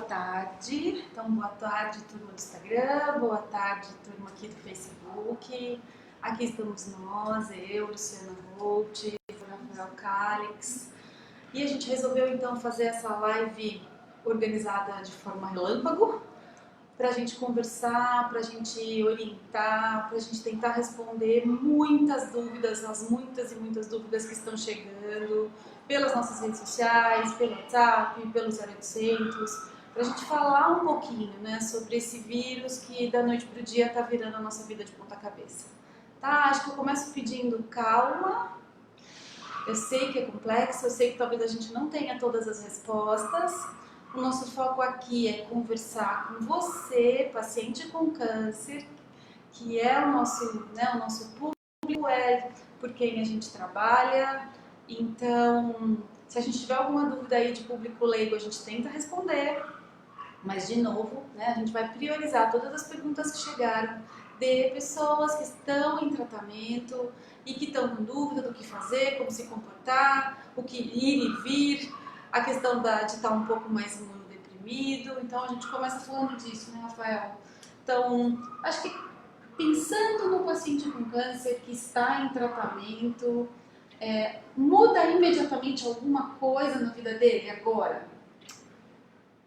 Tarde. Então, boa tarde, turma do Instagram, boa tarde, turma aqui do Facebook. Aqui estamos nós, eu, Luciana Holt, Rafael Calix. E a gente resolveu então fazer essa live organizada de forma relâmpago, para a gente conversar, para a gente orientar, para a gente tentar responder muitas dúvidas, as muitas e muitas dúvidas que estão chegando pelas nossas redes sociais, pelo WhatsApp, pelo 0800, para a gente falar um pouquinho, né, sobre esse vírus que da noite para o dia está virando a nossa vida de ponta cabeça. Tá? Acho que eu começo pedindo calma. Eu sei que é complexo, eu sei que talvez a gente não tenha todas as respostas. O nosso foco aqui é conversar com você, paciente com câncer, que é o nosso público, é por quem a gente trabalha. Então, se a gente tiver alguma dúvida aí de público leigo, a gente tenta responder. Mas, de novo, né, a gente vai priorizar todas as perguntas que chegaram de pessoas que estão em tratamento e que estão com dúvida do que fazer, como se comportar, o que ir e vir, a questão de estar um pouco mais imunodeprimido. Então, a gente começa falando disso, né, Rafael? Então, acho que pensando no paciente com câncer que está em tratamento, muda imediatamente alguma coisa na vida dele agora?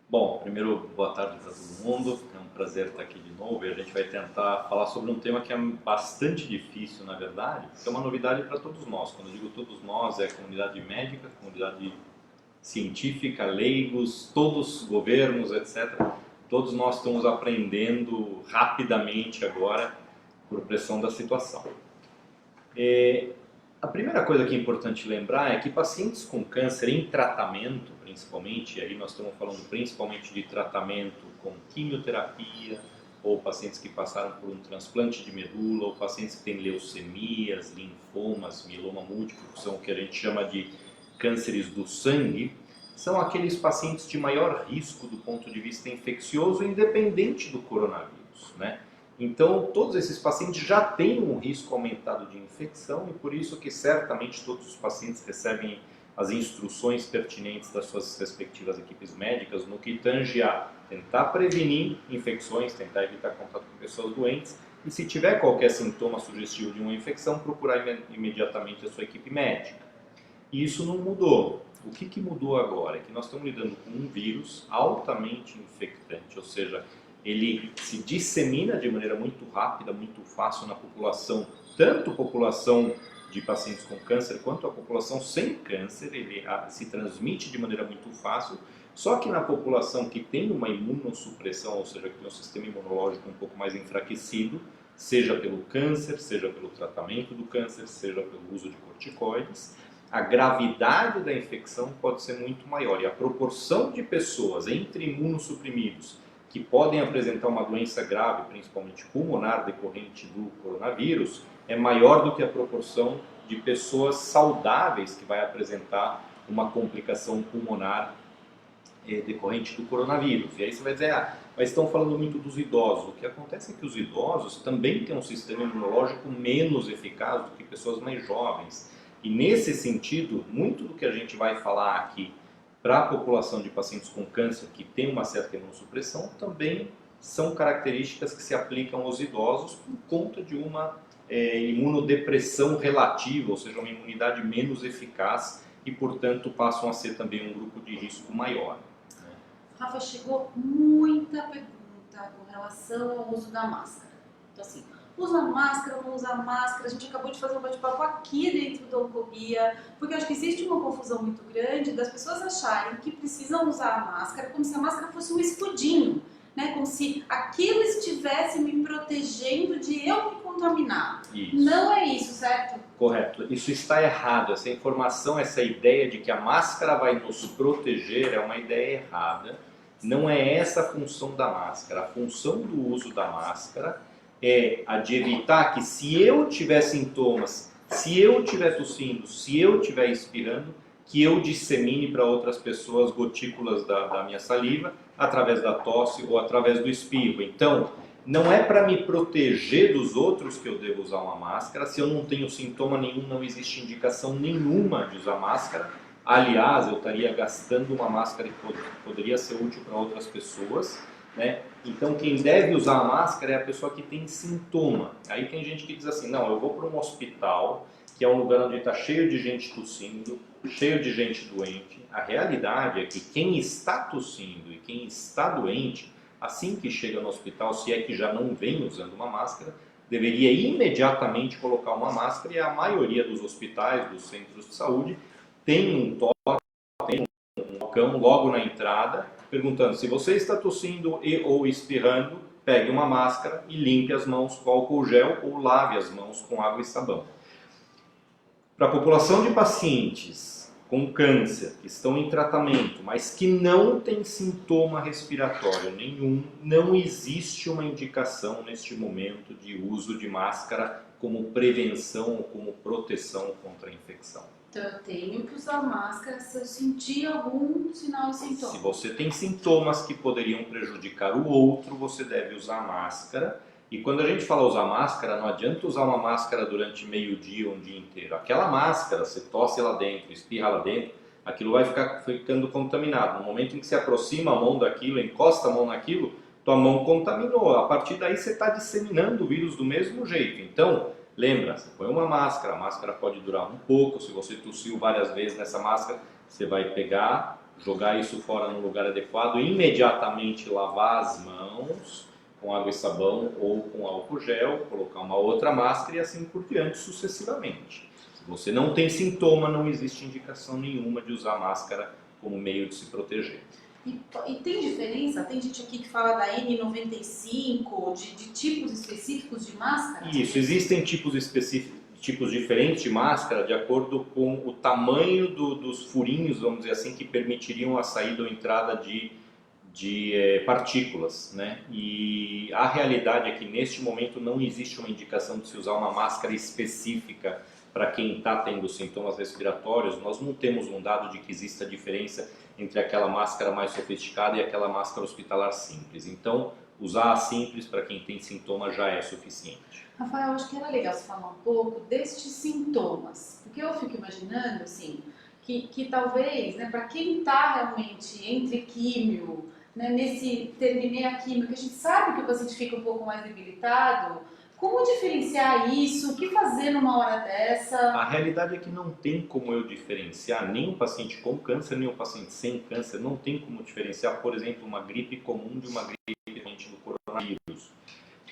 Bom, primeiro, boa tarde para todo mundo, é um prazer estar aqui de novo e a gente vai tentar falar sobre um tema que é bastante difícil, na verdade, que é uma novidade para todos nós. Quando eu digo todos nós, é a comunidade médica, a comunidade científica, leigos, todos os governos, etc. Todos nós estamos aprendendo rapidamente agora por pressão da situação. A primeira coisa que é importante lembrar é que pacientes com câncer em tratamento, principalmente, e aí nós estamos falando principalmente de tratamento com quimioterapia, ou pacientes que passaram por um transplante de medula, ou pacientes que têm leucemias, linfomas, mieloma múltiplo, que são o que a gente chama de cânceres do sangue, são aqueles pacientes de maior risco do ponto de vista infeccioso, independente do coronavírus, né? Então, todos esses pacientes já têm um risco aumentado de infecção e por isso que certamente todos os pacientes recebem as instruções pertinentes das suas respectivas equipes médicas no que tange a tentar prevenir infecções, tentar evitar contato com pessoas doentes e se tiver qualquer sintoma sugestivo de uma infecção, procurar imediatamente a sua equipe médica. E isso não mudou. O que mudou agora é que nós estamos lidando com um vírus altamente infectante, ou seja, ele se dissemina de maneira muito rápida, muito fácil na população, tanto a população de pacientes com câncer quanto a população sem câncer, ele se transmite de maneira muito fácil, só que na população que tem uma imunossupressão, ou seja, que tem um sistema imunológico um pouco mais enfraquecido, seja pelo câncer, seja pelo tratamento do câncer, seja pelo uso de corticoides, a gravidade da infecção pode ser muito maior e a proporção de pessoas entre imunossuprimidos que podem apresentar uma doença grave, principalmente pulmonar, decorrente do coronavírus, é maior do que a proporção de pessoas saudáveis que vai apresentar uma complicação pulmonar decorrente do coronavírus. E aí você vai dizer, mas estão falando muito dos idosos. O que acontece é que os idosos também têm um sistema imunológico menos eficaz do que pessoas mais jovens. E nesse sentido, muito do que a gente vai falar aqui para a população de pacientes com câncer que tem uma certa imunossupressão, também são características que se aplicam aos idosos por conta de uma imunodepressão relativa, ou seja, uma imunidade menos eficaz e, portanto, passam a ser também um grupo de risco maior. Rafa, chegou muita pergunta com relação ao uso da máscara. Então, assim, usa máscara ou não usa máscara? A gente acabou de fazer um bate-papo aqui dentro da Oncoguia, porque eu acho que existe uma confusão muito grande das pessoas acharem que precisam usar a máscara como se a máscara fosse um escudinho, né? Como se aquilo estivesse me protegendo de eu me contaminar. Isso. Não é isso, certo? Correto. Isso está errado. Essa informação, essa ideia de que a máscara vai nos proteger é uma ideia errada. Não é essa a função da máscara. A função do uso da máscara é a de evitar que se eu tiver sintomas, se eu tiver tossindo, se eu tiver espirrando, que eu dissemine para outras pessoas gotículas da minha saliva através da tosse ou através do espirro. Então, não é para me proteger dos outros que eu devo usar uma máscara. Se eu não tenho sintoma nenhum, não existe indicação nenhuma de usar máscara. Aliás, eu estaria gastando uma máscara que poderia ser útil para outras pessoas, né? Então, quem deve usar a máscara é a pessoa que tem sintoma. Aí tem gente que diz assim, não, eu vou para um hospital, que é um lugar onde está cheio de gente tossindo, cheio de gente doente. A realidade é que quem está tossindo e quem está doente, assim que chega no hospital, se é que já não vem usando uma máscara, deveria imediatamente colocar uma máscara, e a maioria dos hospitais, dos centros de saúde, tem um toque, tem um balcão logo na entrada, perguntando se você está tossindo e ou espirrando, pegue uma máscara e limpe as mãos com álcool gel ou lave as mãos com água e sabão. Para a população de pacientes com câncer que estão em tratamento, mas que não tem sintoma respiratório nenhum, não existe uma indicação neste momento de uso de máscara como prevenção ou como proteção contra a infecção. Então eu tenho que usar máscara se eu sentir algum sinal de sintoma. Se você tem sintomas que poderiam prejudicar o outro, você deve usar máscara. E quando a gente fala usar máscara, não adianta usar uma máscara durante meio dia ou um dia inteiro. Aquela máscara, você tosse lá dentro, espirra lá dentro, aquilo vai ficando contaminado. No momento em que você aproxima a mão daquilo, encosta a mão naquilo, tua mão contaminou. A partir daí você está disseminando o vírus do mesmo jeito. Então, lembra, você põe uma máscara, a máscara pode durar um pouco. Se você tossiu várias vezes nessa máscara, você vai pegar, jogar isso fora no lugar adequado, imediatamente lavar as mãos com água e sabão ou com álcool gel, colocar uma outra máscara e assim por diante sucessivamente. Se você não tem sintoma, não existe indicação nenhuma de usar máscara como meio de se proteger. E tem diferença? Tem gente aqui que fala da N95, de tipos específicos de máscara? Isso, existem tipos específicos, tipos diferentes de máscara de acordo com o tamanho dos furinhos, vamos dizer assim, que permitiriam a saída ou entrada de partículas, né? E a realidade é que neste momento não existe uma indicação de se usar uma máscara específica para quem está tendo sintomas respiratórios. Nós não temos um dado de que exista diferença entre aquela máscara mais sofisticada e aquela máscara hospitalar simples. Então, usar a simples para quem tem sintomas já é suficiente. Rafael, acho que era legal você falar um pouco destes sintomas, porque eu fico imaginando assim que talvez, né, para quem está realmente entre químio, né, terminei a química, que a gente sabe que o paciente fica um pouco mais debilitado, como diferenciar isso? O que fazer numa hora dessa? A realidade é que não tem como eu diferenciar nem um paciente com câncer, nem um paciente sem câncer, não tem como diferenciar, por exemplo, uma gripe comum de uma gripe do coronavírus,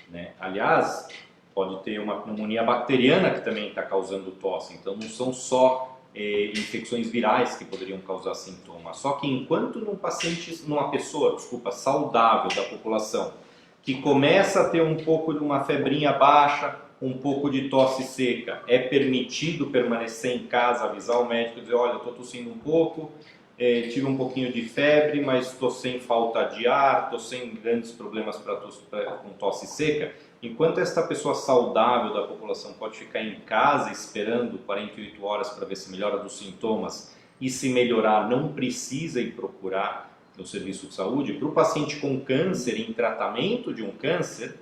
né? Aliás, pode ter uma pneumonia bacteriana que também está causando tosse, então não são só infecções virais que poderiam causar sintomas. Só que enquanto numa pessoa saudável da população, que começa a ter um pouco de uma febrinha baixa, um pouco de tosse seca, é permitido permanecer em casa, avisar o médico, dizer, olha, estou tossindo um pouco, tive um pouquinho de febre, mas estou sem falta de ar, estou sem grandes problemas com tosse seca. Enquanto esta pessoa saudável da população pode ficar em casa esperando 48 horas para ver se melhora dos sintomas e se melhorar não precisa ir procurar o serviço de saúde, para o paciente com câncer, em tratamento de um câncer,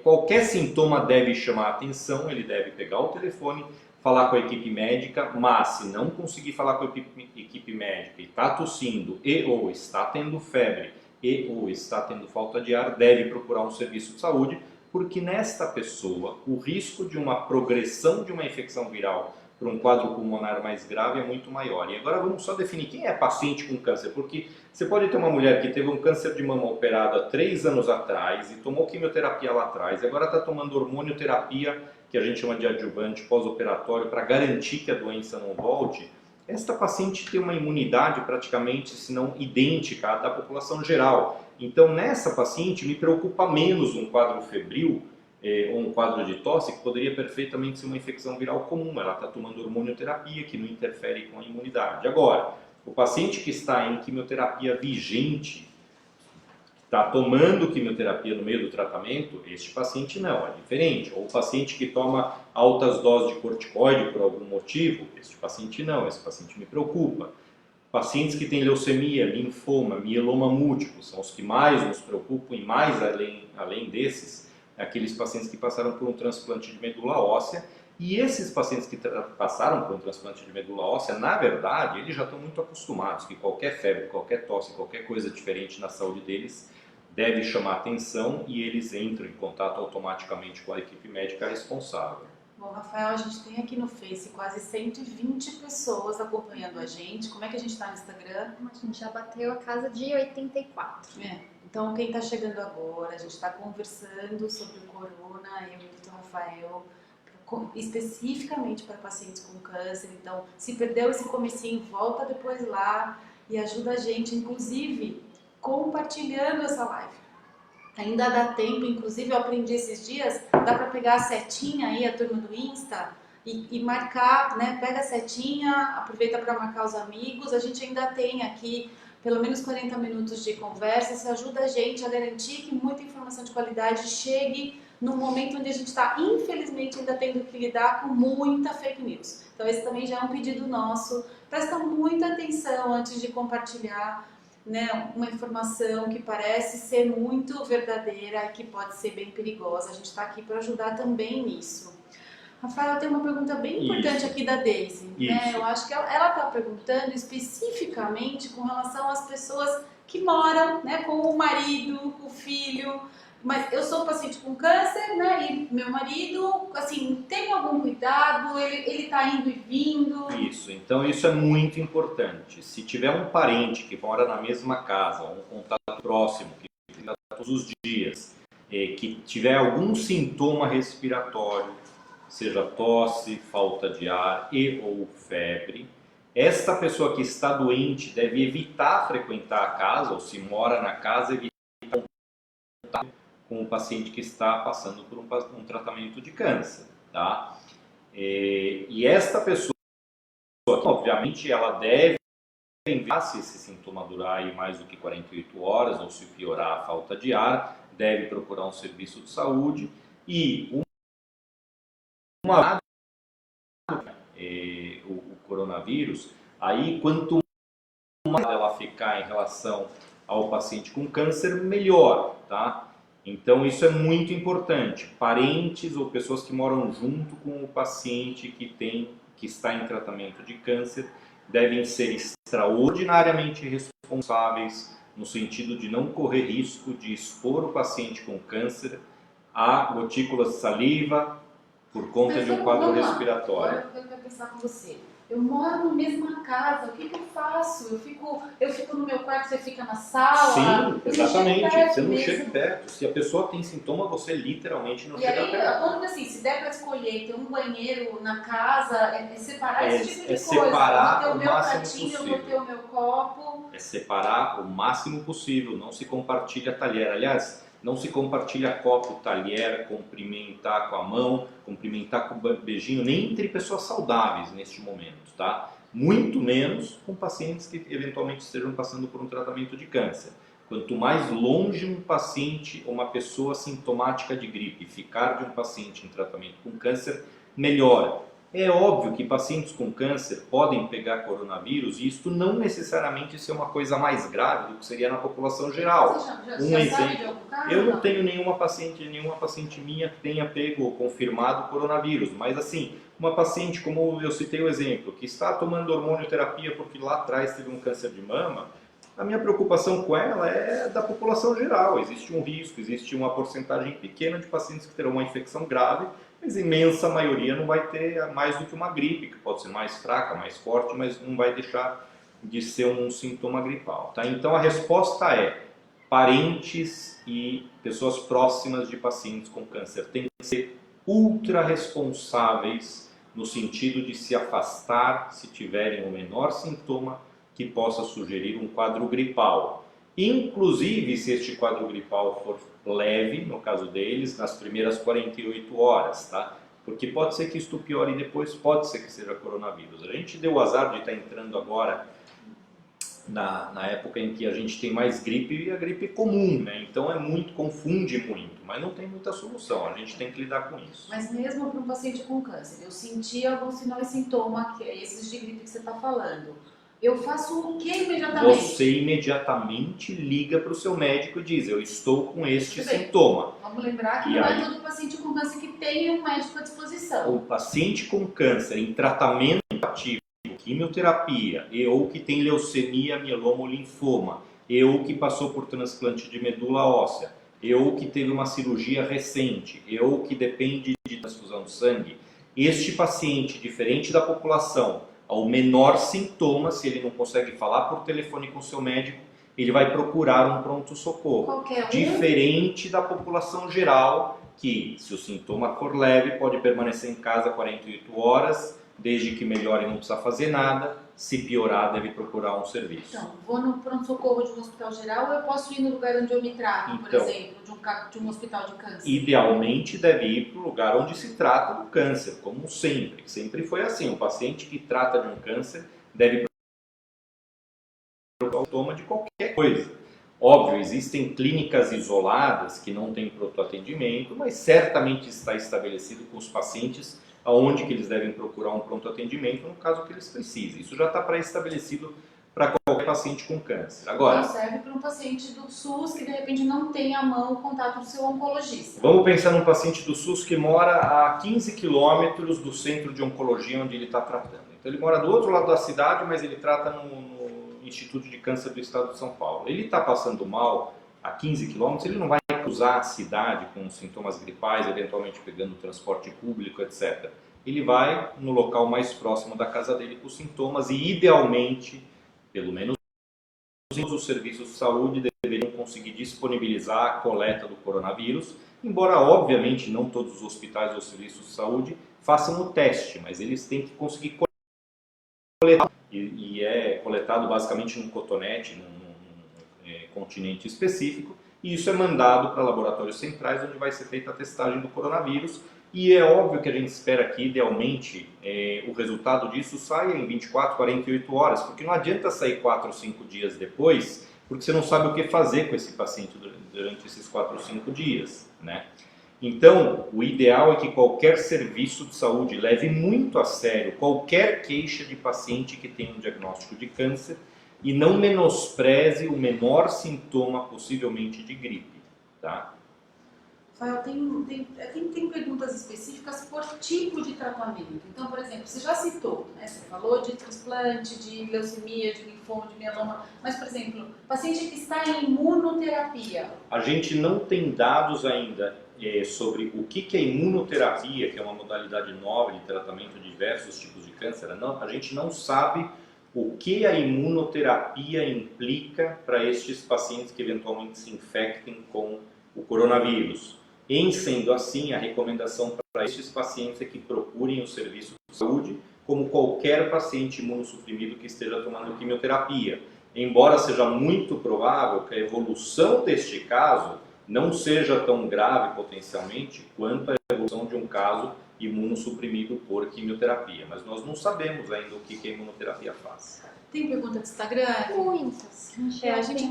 qualquer sintoma deve chamar a atenção, ele deve pegar o telefone, falar com a equipe médica, mas se não conseguir falar com a equipe médica e está tossindo e ou está tendo febre, e ou está tendo falta de ar, deve procurar um serviço de saúde, porque nesta pessoa o risco de uma progressão de uma infecção viral para um quadro pulmonar mais grave é muito maior. E agora vamos só definir quem é paciente com câncer, porque você pode ter uma mulher que teve um câncer de mama operado há 3 anos atrás e tomou quimioterapia lá atrás, e agora está tomando hormonioterapia, que a gente chama de adjuvante pós-operatório, para garantir que a doença não volte. Esta paciente tem uma imunidade praticamente, se não idêntica à da população geral. Então, nessa paciente, me preocupa menos um quadro febril ou um quadro de tosse, que poderia perfeitamente ser uma infecção viral comum. Ela está tomando hormonioterapia, que não interfere com a imunidade. Agora, o paciente que está em quimioterapia vigente, está tomando quimioterapia no meio do tratamento, este paciente não, é diferente. Ou o paciente que toma altas doses de corticoide por algum motivo, este paciente não, esse paciente me preocupa. Pacientes que têm leucemia, linfoma, mieloma múltiplo, são os que mais nos preocupam, e mais além desses, aqueles pacientes que passaram por um transplante de medula óssea E esses pacientes que passaram por um transplante de medula óssea, na verdade, eles já estão muito acostumados que qualquer febre, qualquer tosse, qualquer coisa diferente na saúde deles deve chamar atenção e eles entram em contato automaticamente com a equipe médica responsável. Bom, Rafael, a gente tem aqui no Face quase 120 pessoas acompanhando a gente. Como é que a gente está no Instagram? A gente já bateu a casa de 84. Então, quem está chegando agora, a gente está conversando sobre o corona, eu e o Dr. Rafael, especificamente para pacientes com câncer. Então, se perdeu esse comecinho, volta depois lá e ajuda a gente, inclusive, compartilhando essa live. Ainda dá tempo, inclusive eu aprendi esses dias, dá para pegar a setinha aí, a turma do Insta, e marcar, né? Pega a setinha, aproveita para marcar os amigos. A gente ainda tem aqui pelo menos 40 minutos de conversa. Isso ajuda a gente a garantir que muita informação de qualidade chegue no momento onde a gente está, infelizmente, ainda tendo que lidar com muita fake news. Então esse também já é um pedido nosso. Presta muita atenção antes de compartilhar, né, uma informação que parece ser muito verdadeira e que pode ser bem perigosa. A gente está aqui para ajudar também nisso. Rafael, tem uma pergunta bem importante aqui da Daisy. Né? Eu acho que ela está perguntando especificamente com relação às pessoas que moram, né, com o marido, o filho. Mas eu sou paciente com câncer, né? E meu marido, assim, tem algum cuidado? Ele tá indo e vindo? Isso, então isso é muito importante. Se tiver um parente que mora na mesma casa, um contato próximo, que fica todos os dias, que tiver algum sintoma respiratório, seja tosse, falta de ar e ou febre, esta pessoa que está doente deve evitar frequentar a casa, ou se mora na casa, evitar contato com o paciente que está passando por um tratamento de câncer, tá? E esta pessoa, obviamente, ela deve enviar, se esse sintoma durar aí mais do que 48 horas ou se piorar a falta de ar, deve procurar um serviço de saúde e o coronavírus, aí quanto mais ela ficar em relação ao paciente com câncer, melhor, tá? Então isso é muito importante. Parentes ou pessoas que moram junto com o paciente que está em tratamento de câncer devem ser extraordinariamente responsáveis no sentido de não correr risco de expor o paciente com câncer a gotículas de saliva por conta de um quadro respiratório. Agora eu quero pensar com você. Eu moro na mesma casa, o que eu faço? Eu fico no meu quarto, você fica na sala? Sim, exatamente. Você não mesmo. chega perto. Se a pessoa tem sintoma, você literalmente não e chega aí, perto. quando assim, se der para escolher ter um banheiro na casa, é separar esse tipo de coisa. Separar eu vou ter o meu máximo pratinho, possível. eu vou ter o meu copo. É separar o máximo possível, não se compartilha talher. Aliás, não se compartilha copo, talher, cumprimentar com a mão, cumprimentar com o beijinho, nem entre pessoas saudáveis neste momento, tá? Muito menos com pacientes que eventualmente estejam passando por um tratamento de câncer. Quanto mais longe um paciente ou uma pessoa sintomática de gripe ficar de um paciente em tratamento com câncer, melhor. É óbvio que pacientes com câncer podem pegar coronavírus e isto não necessariamente ser uma coisa mais grave do que seria na população geral. Você já sabe de algum caso? Eu não tenho nenhuma paciente minha que tenha pego ou confirmado coronavírus, mas assim, uma paciente, como eu citei o exemplo, que está tomando hormonioterapia porque lá atrás teve um câncer de mama, a minha preocupação com ela é da população geral. Existe um risco, existe uma porcentagem pequena de pacientes que terão uma infecção grave, mas a imensa maioria não vai ter mais do que uma gripe, que pode ser mais fraca, mais forte, mas não vai deixar de ser um sintoma gripal, tá? Então a resposta é: parentes e pessoas próximas de pacientes com câncer têm que ser ultra responsáveis no sentido de se afastar se tiverem o menor sintoma que possa sugerir um quadro gripal. Inclusive, se este quadro gripal for leve, no caso deles, nas primeiras 48 horas, tá? Porque pode ser que isto piore depois, pode ser que seja coronavírus. A gente deu o azar de estar entrando agora na época em que a gente tem mais gripe e a gripe comum, né? Então confunde muito, mas não tem muita solução, a gente tem que lidar com isso. Mas mesmo para um paciente com câncer, eu senti algum sinal e sintoma, que é esses de gripe que você está falando. Eu faço o que imediatamente? Você imediatamente liga para o seu médico e diz, eu estou com este Muito bem. sintoma. Vamos lembrar que E não aí? é todo paciente com câncer que tem um médico à disposição. O paciente com câncer em tratamento ativo, quimioterapia, e ou que tem leucemia, mieloma ou linfoma, e ou que passou por transplante de medula óssea, e ou que teve uma cirurgia recente, e ou que depende de transfusão de sangue, este paciente, diferente da população, ao menor sintoma, se ele não consegue falar por telefone com seu médico, ele vai procurar um pronto-socorro. Qualquer um. Diferente da população geral, que se o sintoma for leve, pode permanecer em casa 48 horas, desde que melhore e não precisa fazer nada. Se piorar, deve procurar um serviço. Então, vou no pronto-socorro de um hospital geral ou eu posso ir no lugar onde eu me trato, por Então, exemplo, de um hospital de câncer? Idealmente deve ir para o lugar onde se trata do câncer, como sempre. Sempre foi assim. O paciente que trata de um câncer deve procurar o sintoma de qualquer coisa. Óbvio, existem clínicas isoladas que não têm pronto-atendimento, mas certamente está estabelecido com os pacientes aonde que eles devem procurar um pronto-atendimento no caso que eles precisem. Isso já está pré-estabelecido para qualquer paciente com câncer. Agora, Então serve para um paciente do SUS que de repente não tem à mão o contato do seu oncologista. vamos pensar num paciente do SUS que mora a 15 quilômetros do centro de oncologia onde ele está tratando. Então ele mora do outro lado da cidade, mas ele trata no Instituto de Câncer do Estado de São Paulo. Ele está passando mal a 15 quilômetros, ele não vai cruzar a cidade com sintomas gripais, eventualmente pegando transporte público, etc. Ele vai no local mais próximo da casa dele com sintomas e, idealmente, pelo menos os serviços de saúde deveriam conseguir disponibilizar a coleta do coronavírus, embora, obviamente, não todos os hospitais ou serviços de saúde façam o teste, mas eles têm que conseguir coletar, e é coletado basicamente num cotonete, num continente específico, e isso é mandado para laboratórios centrais, onde vai ser feita a testagem do coronavírus, e é óbvio que a gente espera que, idealmente, o resultado disso saia em 24, 48 horas, porque não adianta sair 4 ou 5 dias depois, porque você não sabe o que fazer com esse paciente durante esses 4 ou 5 dias, né? Então, o ideal é que qualquer serviço de saúde leve muito a sério qualquer queixa de paciente que tenha um diagnóstico de câncer e não menospreze o menor sintoma possivelmente de gripe, tá? Rafael, tem perguntas específicas por tipo de tratamento. Então, por exemplo, você já citou, né? Você falou de transplante, de leucemia, de linfoma, de mieloma, mas, por exemplo, paciente que está em imunoterapia. A gente não tem dados ainda sobre o que é imunoterapia, que é uma modalidade nova de tratamento de diversos tipos de câncer. Não, a gente não sabe o que a imunoterapia implica para estes pacientes que eventualmente se infectem com o coronavírus. Em sendo assim, a recomendação para estes pacientes é que procurem o serviço de saúde como qualquer paciente imunossuprimido que esteja tomando quimioterapia. Embora seja muito provável que a evolução deste caso não seja tão grave potencialmente quanto a evolução de um caso imunossuprimido por quimioterapia. Mas nós não sabemos ainda o que a imunoterapia faz. Tem pergunta do Instagram? Muitas. A gente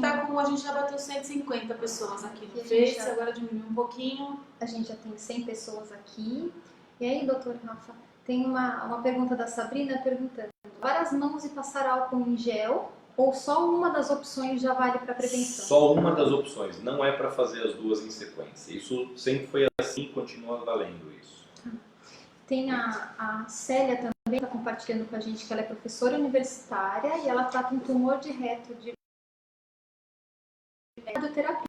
já bateu 150 pessoas aqui no E a gente Face, já- agora diminuiu um pouquinho. A gente já tem 100 pessoas aqui. E aí, doutor Rafa, tem uma pergunta da Sabrina perguntando: lavar as mãos e passar álcool em gel ou só uma das opções já vale para prevenção? Só uma das opções, não é para fazer as duas em sequência. Isso sempre foi assim e continua valendo isso. Tem a Célia também, está compartilhando com a gente que ela é professora universitária e ela trata um tumor de reto de radioterapia.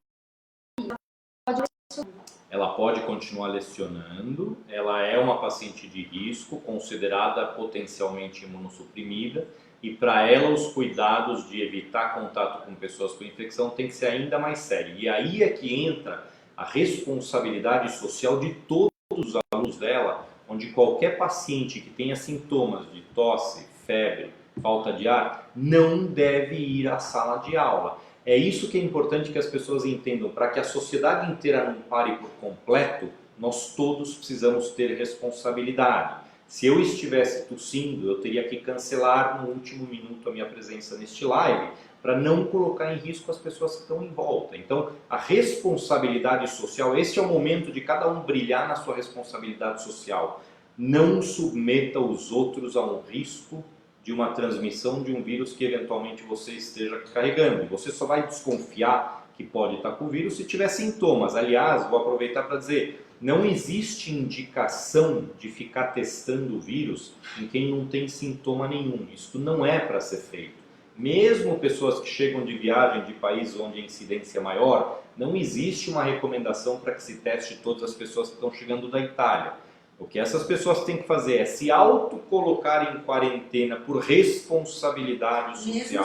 Ela pode continuar lecionando, ela é uma paciente de risco, considerada potencialmente imunossuprimida, e para ela os cuidados de evitar contato com pessoas com infecção tem que ser ainda mais sério. E aí é que entra a responsabilidade social de todos os alunos dela, onde qualquer paciente que tenha sintomas de tosse, febre, falta de ar, não deve ir à sala de aula. É isso que é importante que as pessoas entendam. Para que a sociedade inteira não pare por completo, nós todos precisamos ter responsabilidade. Se eu estivesse tossindo, eu teria que cancelar no último minuto a minha presença neste live, para não colocar em risco as pessoas que estão em volta. Então, a responsabilidade social, este é o momento de cada um brilhar na sua responsabilidade social. Não submeta os outros a um risco de uma transmissão de um vírus que eventualmente você esteja carregando. E você só vai desconfiar que pode estar com o vírus se tiver sintomas. Aliás, vou aproveitar para dizer, não existe indicação de ficar testando o vírus em quem não tem sintoma nenhum. Isso não é para ser feito. Mesmo pessoas que chegam de viagem de países onde a incidência é maior, não existe uma recomendação para que se teste todas as pessoas que estão chegando da Itália. O que essas pessoas têm que fazer é se auto-colocar em quarentena por responsabilidade social.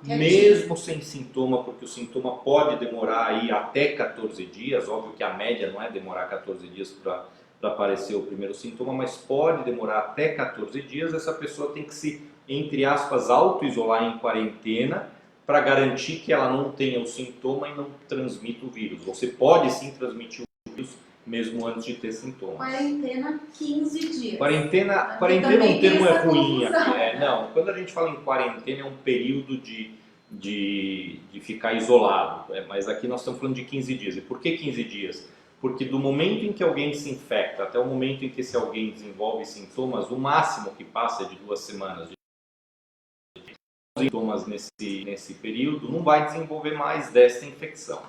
Mesmo sem sintoma, porque o sintoma pode demorar aí até 14 dias, óbvio que a média não é demorar 14 dias para aparecer o primeiro sintoma, mas pode demorar até 14 dias, essa pessoa tem que se, entre aspas, auto-isolar em quarentena para garantir que ela não tenha o sintoma e não transmita o vírus. Você pode sim transmitir o vírus mesmo antes de ter sintomas. Quarentena 15 dias. Quarentena é um termo ruim aqui. Não, quando a gente fala em quarentena é um período de ficar isolado. Mas aqui nós estamos falando de 15 dias. E por que 15 dias? Porque do momento em que alguém se infecta até o momento em que esse alguém desenvolve sintomas, o máximo que passa é de 2 semanas. Sintomas nesse período não vai desenvolver mais desta infecção.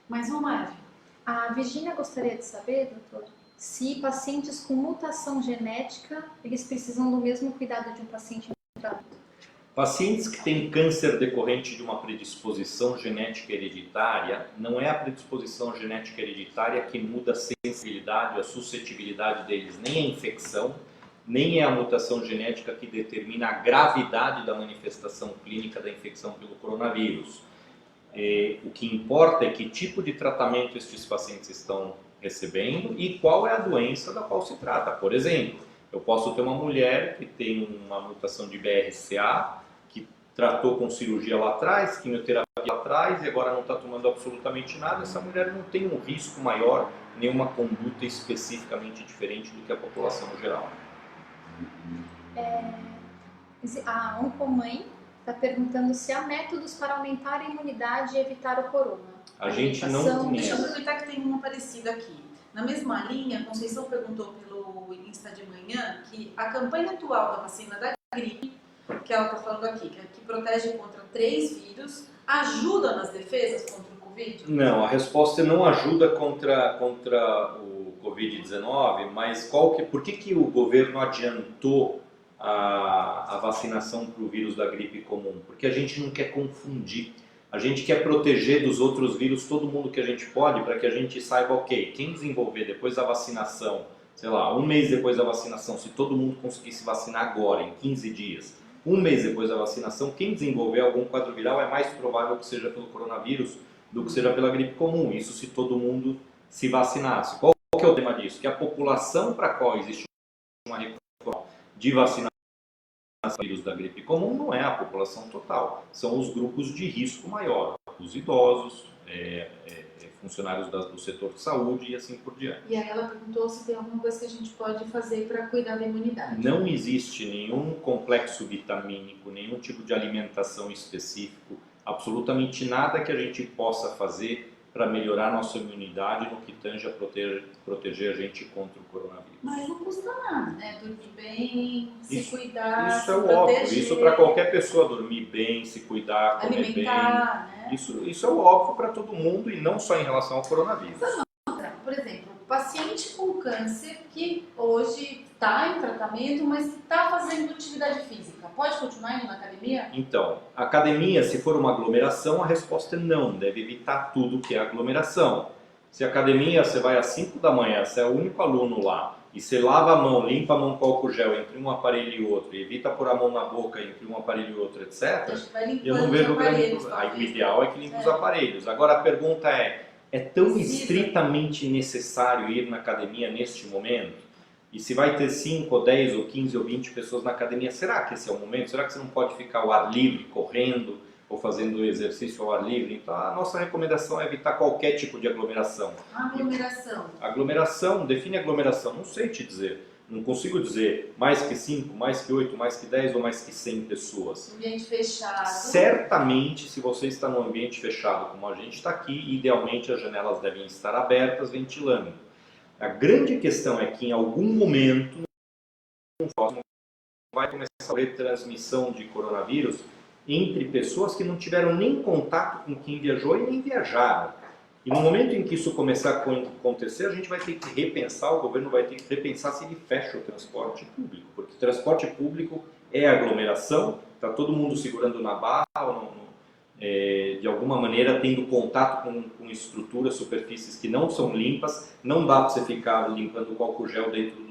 Mais um live. A Virgínia gostaria de saber, doutor, se pacientes com mutação genética, eles precisam do mesmo cuidado de um paciente mutado. Pacientes que têm câncer decorrente de uma predisposição genética hereditária, não é a predisposição genética hereditária que muda a sensibilidade, a suscetibilidade deles, nem a infecção, nem é a mutação genética que determina a gravidade da manifestação clínica da infecção pelo coronavírus. O que importa é que tipo de tratamento estes pacientes estão recebendo e qual é a doença da qual se trata. Por exemplo, eu posso ter uma mulher que tem uma mutação de BRCA, que tratou com cirurgia lá atrás, quimioterapia lá atrás e agora não está tomando absolutamente nada. Essa mulher não tem um risco maior, nenhuma conduta especificamente diferente do que a população geral. A Oncomãe está perguntando se há métodos para aumentar a imunidade e evitar o corona. A gente não Deixa eu conhece. aproveitar que tem uma parecida aqui. Na mesma linha, a Conceição perguntou pelo Insta de manhã que a campanha atual da vacina da gripe, que ela está falando aqui, que protege contra 3 vírus, ajuda nas defesas contra o Covid? Não, a resposta não ajuda contra o Covid-19, mas por que o governo adiantou a vacinação para o vírus da gripe comum? Porque a gente não quer confundir. A gente quer proteger dos outros vírus todo mundo que a gente pode para que a gente saiba, ok, quem desenvolver depois da vacinação, sei lá, 1 mês depois da vacinação, se todo mundo conseguir se vacinar agora, em 15 dias, 1 mês depois da vacinação, quem desenvolver algum quadro viral é mais provável que seja pelo coronavírus do que seja pela gripe comum. Isso se todo mundo se vacinasse. Qual que é o tema disso? Que a população para a qual existe uma recomendação de vacinação vírus da gripe comum não é a população total, são os grupos de risco maior, os idosos, funcionários do setor de saúde e assim por diante. E aí ela perguntou se tem alguma coisa que a gente pode fazer para cuidar da imunidade. Não existe nenhum complexo vitamínico, nenhum tipo de alimentação específico, absolutamente nada que a gente possa fazer para melhorar nossa imunidade no que tange a proteger a gente contra o coronavírus. Mas não custa nada, né? Dormir bem, se cuidar, Isso se é proteger. óbvio. Isso para qualquer pessoa, dormir bem, se cuidar, comer alimentar, bem. né? Isso é óbvio para todo mundo e não só em relação ao coronavírus. Por exemplo, paciente com câncer que hoje está em tratamento, mas que está fazendo atividade física, pode continuar indo na academia? Então, academia, se for uma aglomeração, a resposta é não, deve evitar tudo que é aglomeração. Se a academia, você vai às 5 da manhã, você é o único aluno lá, e você lava a mão, limpa a mão com álcool gel entre um aparelho e outro, e evita pôr a mão na boca entre um aparelho e outro, etc., eu não vejo grande problema. O ideal é que limpe os aparelhos. Agora a pergunta é tão estritamente necessário ir na academia neste momento? E se vai ter 5, ou 10, ou 15, ou 20 pessoas na academia, será que esse é o momento? Será que você não pode ficar ao ar livre, correndo, ou fazendo exercício ao ar livre? Então a nossa recomendação é evitar qualquer tipo de aglomeração. Aglomeração. Aglomeração, define aglomeração, não sei te dizer. Não consigo dizer mais que 5, mais que 8, mais que 10 ou mais que 100 pessoas. Ambiente fechado. Certamente, se você está num ambiente fechado como a gente está aqui, idealmente as janelas devem estar abertas, ventilando. A grande questão é que em algum momento, vai começar a haver transmissão de coronavírus entre pessoas que não tiveram nem contato com quem viajou e nem viajaram. E no momento em que isso começar a acontecer, a gente vai ter que repensar, o governo vai ter que repensar se ele fecha o transporte público, porque o transporte público é aglomeração, está todo mundo segurando na barra, de alguma maneira tendo contato com estruturas, superfícies que não são limpas, não dá para você ficar limpando o álcool gel dentro do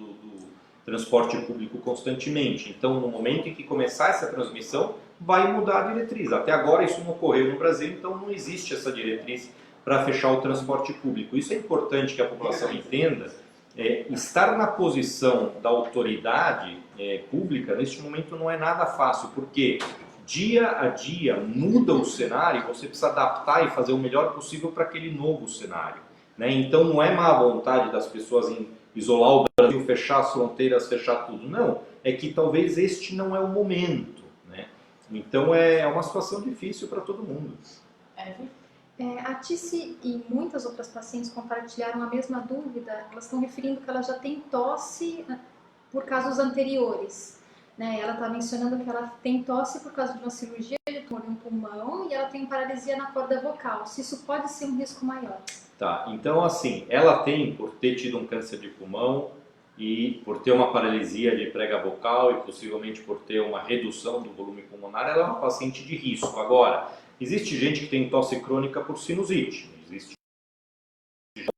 transporte público constantemente. Então, no momento em que começar essa transmissão, vai mudar a diretriz. Até agora isso não ocorreu no Brasil, então não existe essa diretriz para fechar o transporte público. Isso é importante que a população entenda. Estar na posição da autoridade pública, neste momento, não é nada fácil, porque dia a dia muda o cenário e você precisa adaptar e fazer o melhor possível para aquele novo cenário, né? Então não é má vontade das pessoas em isolar o Brasil, fechar as fronteiras, fechar tudo. Não, é que talvez este não é o momento, né? Então é uma situação difícil para todo mundo. A Tice e muitas outras pacientes compartilharam a mesma dúvida. Elas estão referindo que ela já tem tosse por casos anteriores, né? Ela está mencionando que ela tem tosse por causa de uma cirurgia de tumor no pulmão e ela tem paralisia na corda vocal. Se isso pode ser um risco maior. Tá, então assim, ela tem, por ter tido um câncer de pulmão e por ter uma paralisia de prega vocal e possivelmente por ter uma redução do volume pulmonar, ela é uma paciente de risco. Agora, existe gente que tem tosse crônica por sinusite, existe gente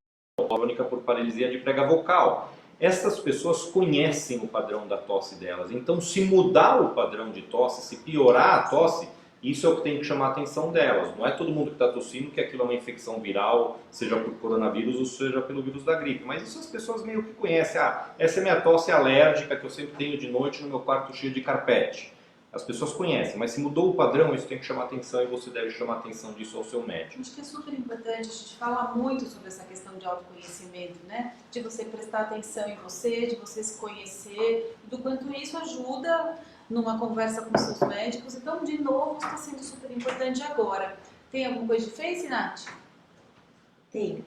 crônica por paralisia de prega vocal. Essas pessoas conhecem o padrão da tosse delas, então se mudar o padrão de tosse, se piorar a tosse, isso é o que tem que chamar a atenção delas. Não é todo mundo que está tossindo que aquilo é uma infecção viral, seja por coronavírus ou seja pelo vírus da gripe. Mas isso as pessoas meio que conhecem. Essa é minha tosse alérgica que eu sempre tenho de noite no meu quarto cheio de carpete. As pessoas conhecem, mas se mudou o padrão, isso tem que chamar atenção e você deve chamar a atenção disso ao seu médico. Acho que é super importante, a gente fala muito sobre essa questão de autoconhecimento, né? De você prestar atenção em você, de você se conhecer, do quanto isso ajuda numa conversa com seus médicos. Então, de novo, está sendo super importante agora. Tem alguma coisa de Face, Nath? Tem.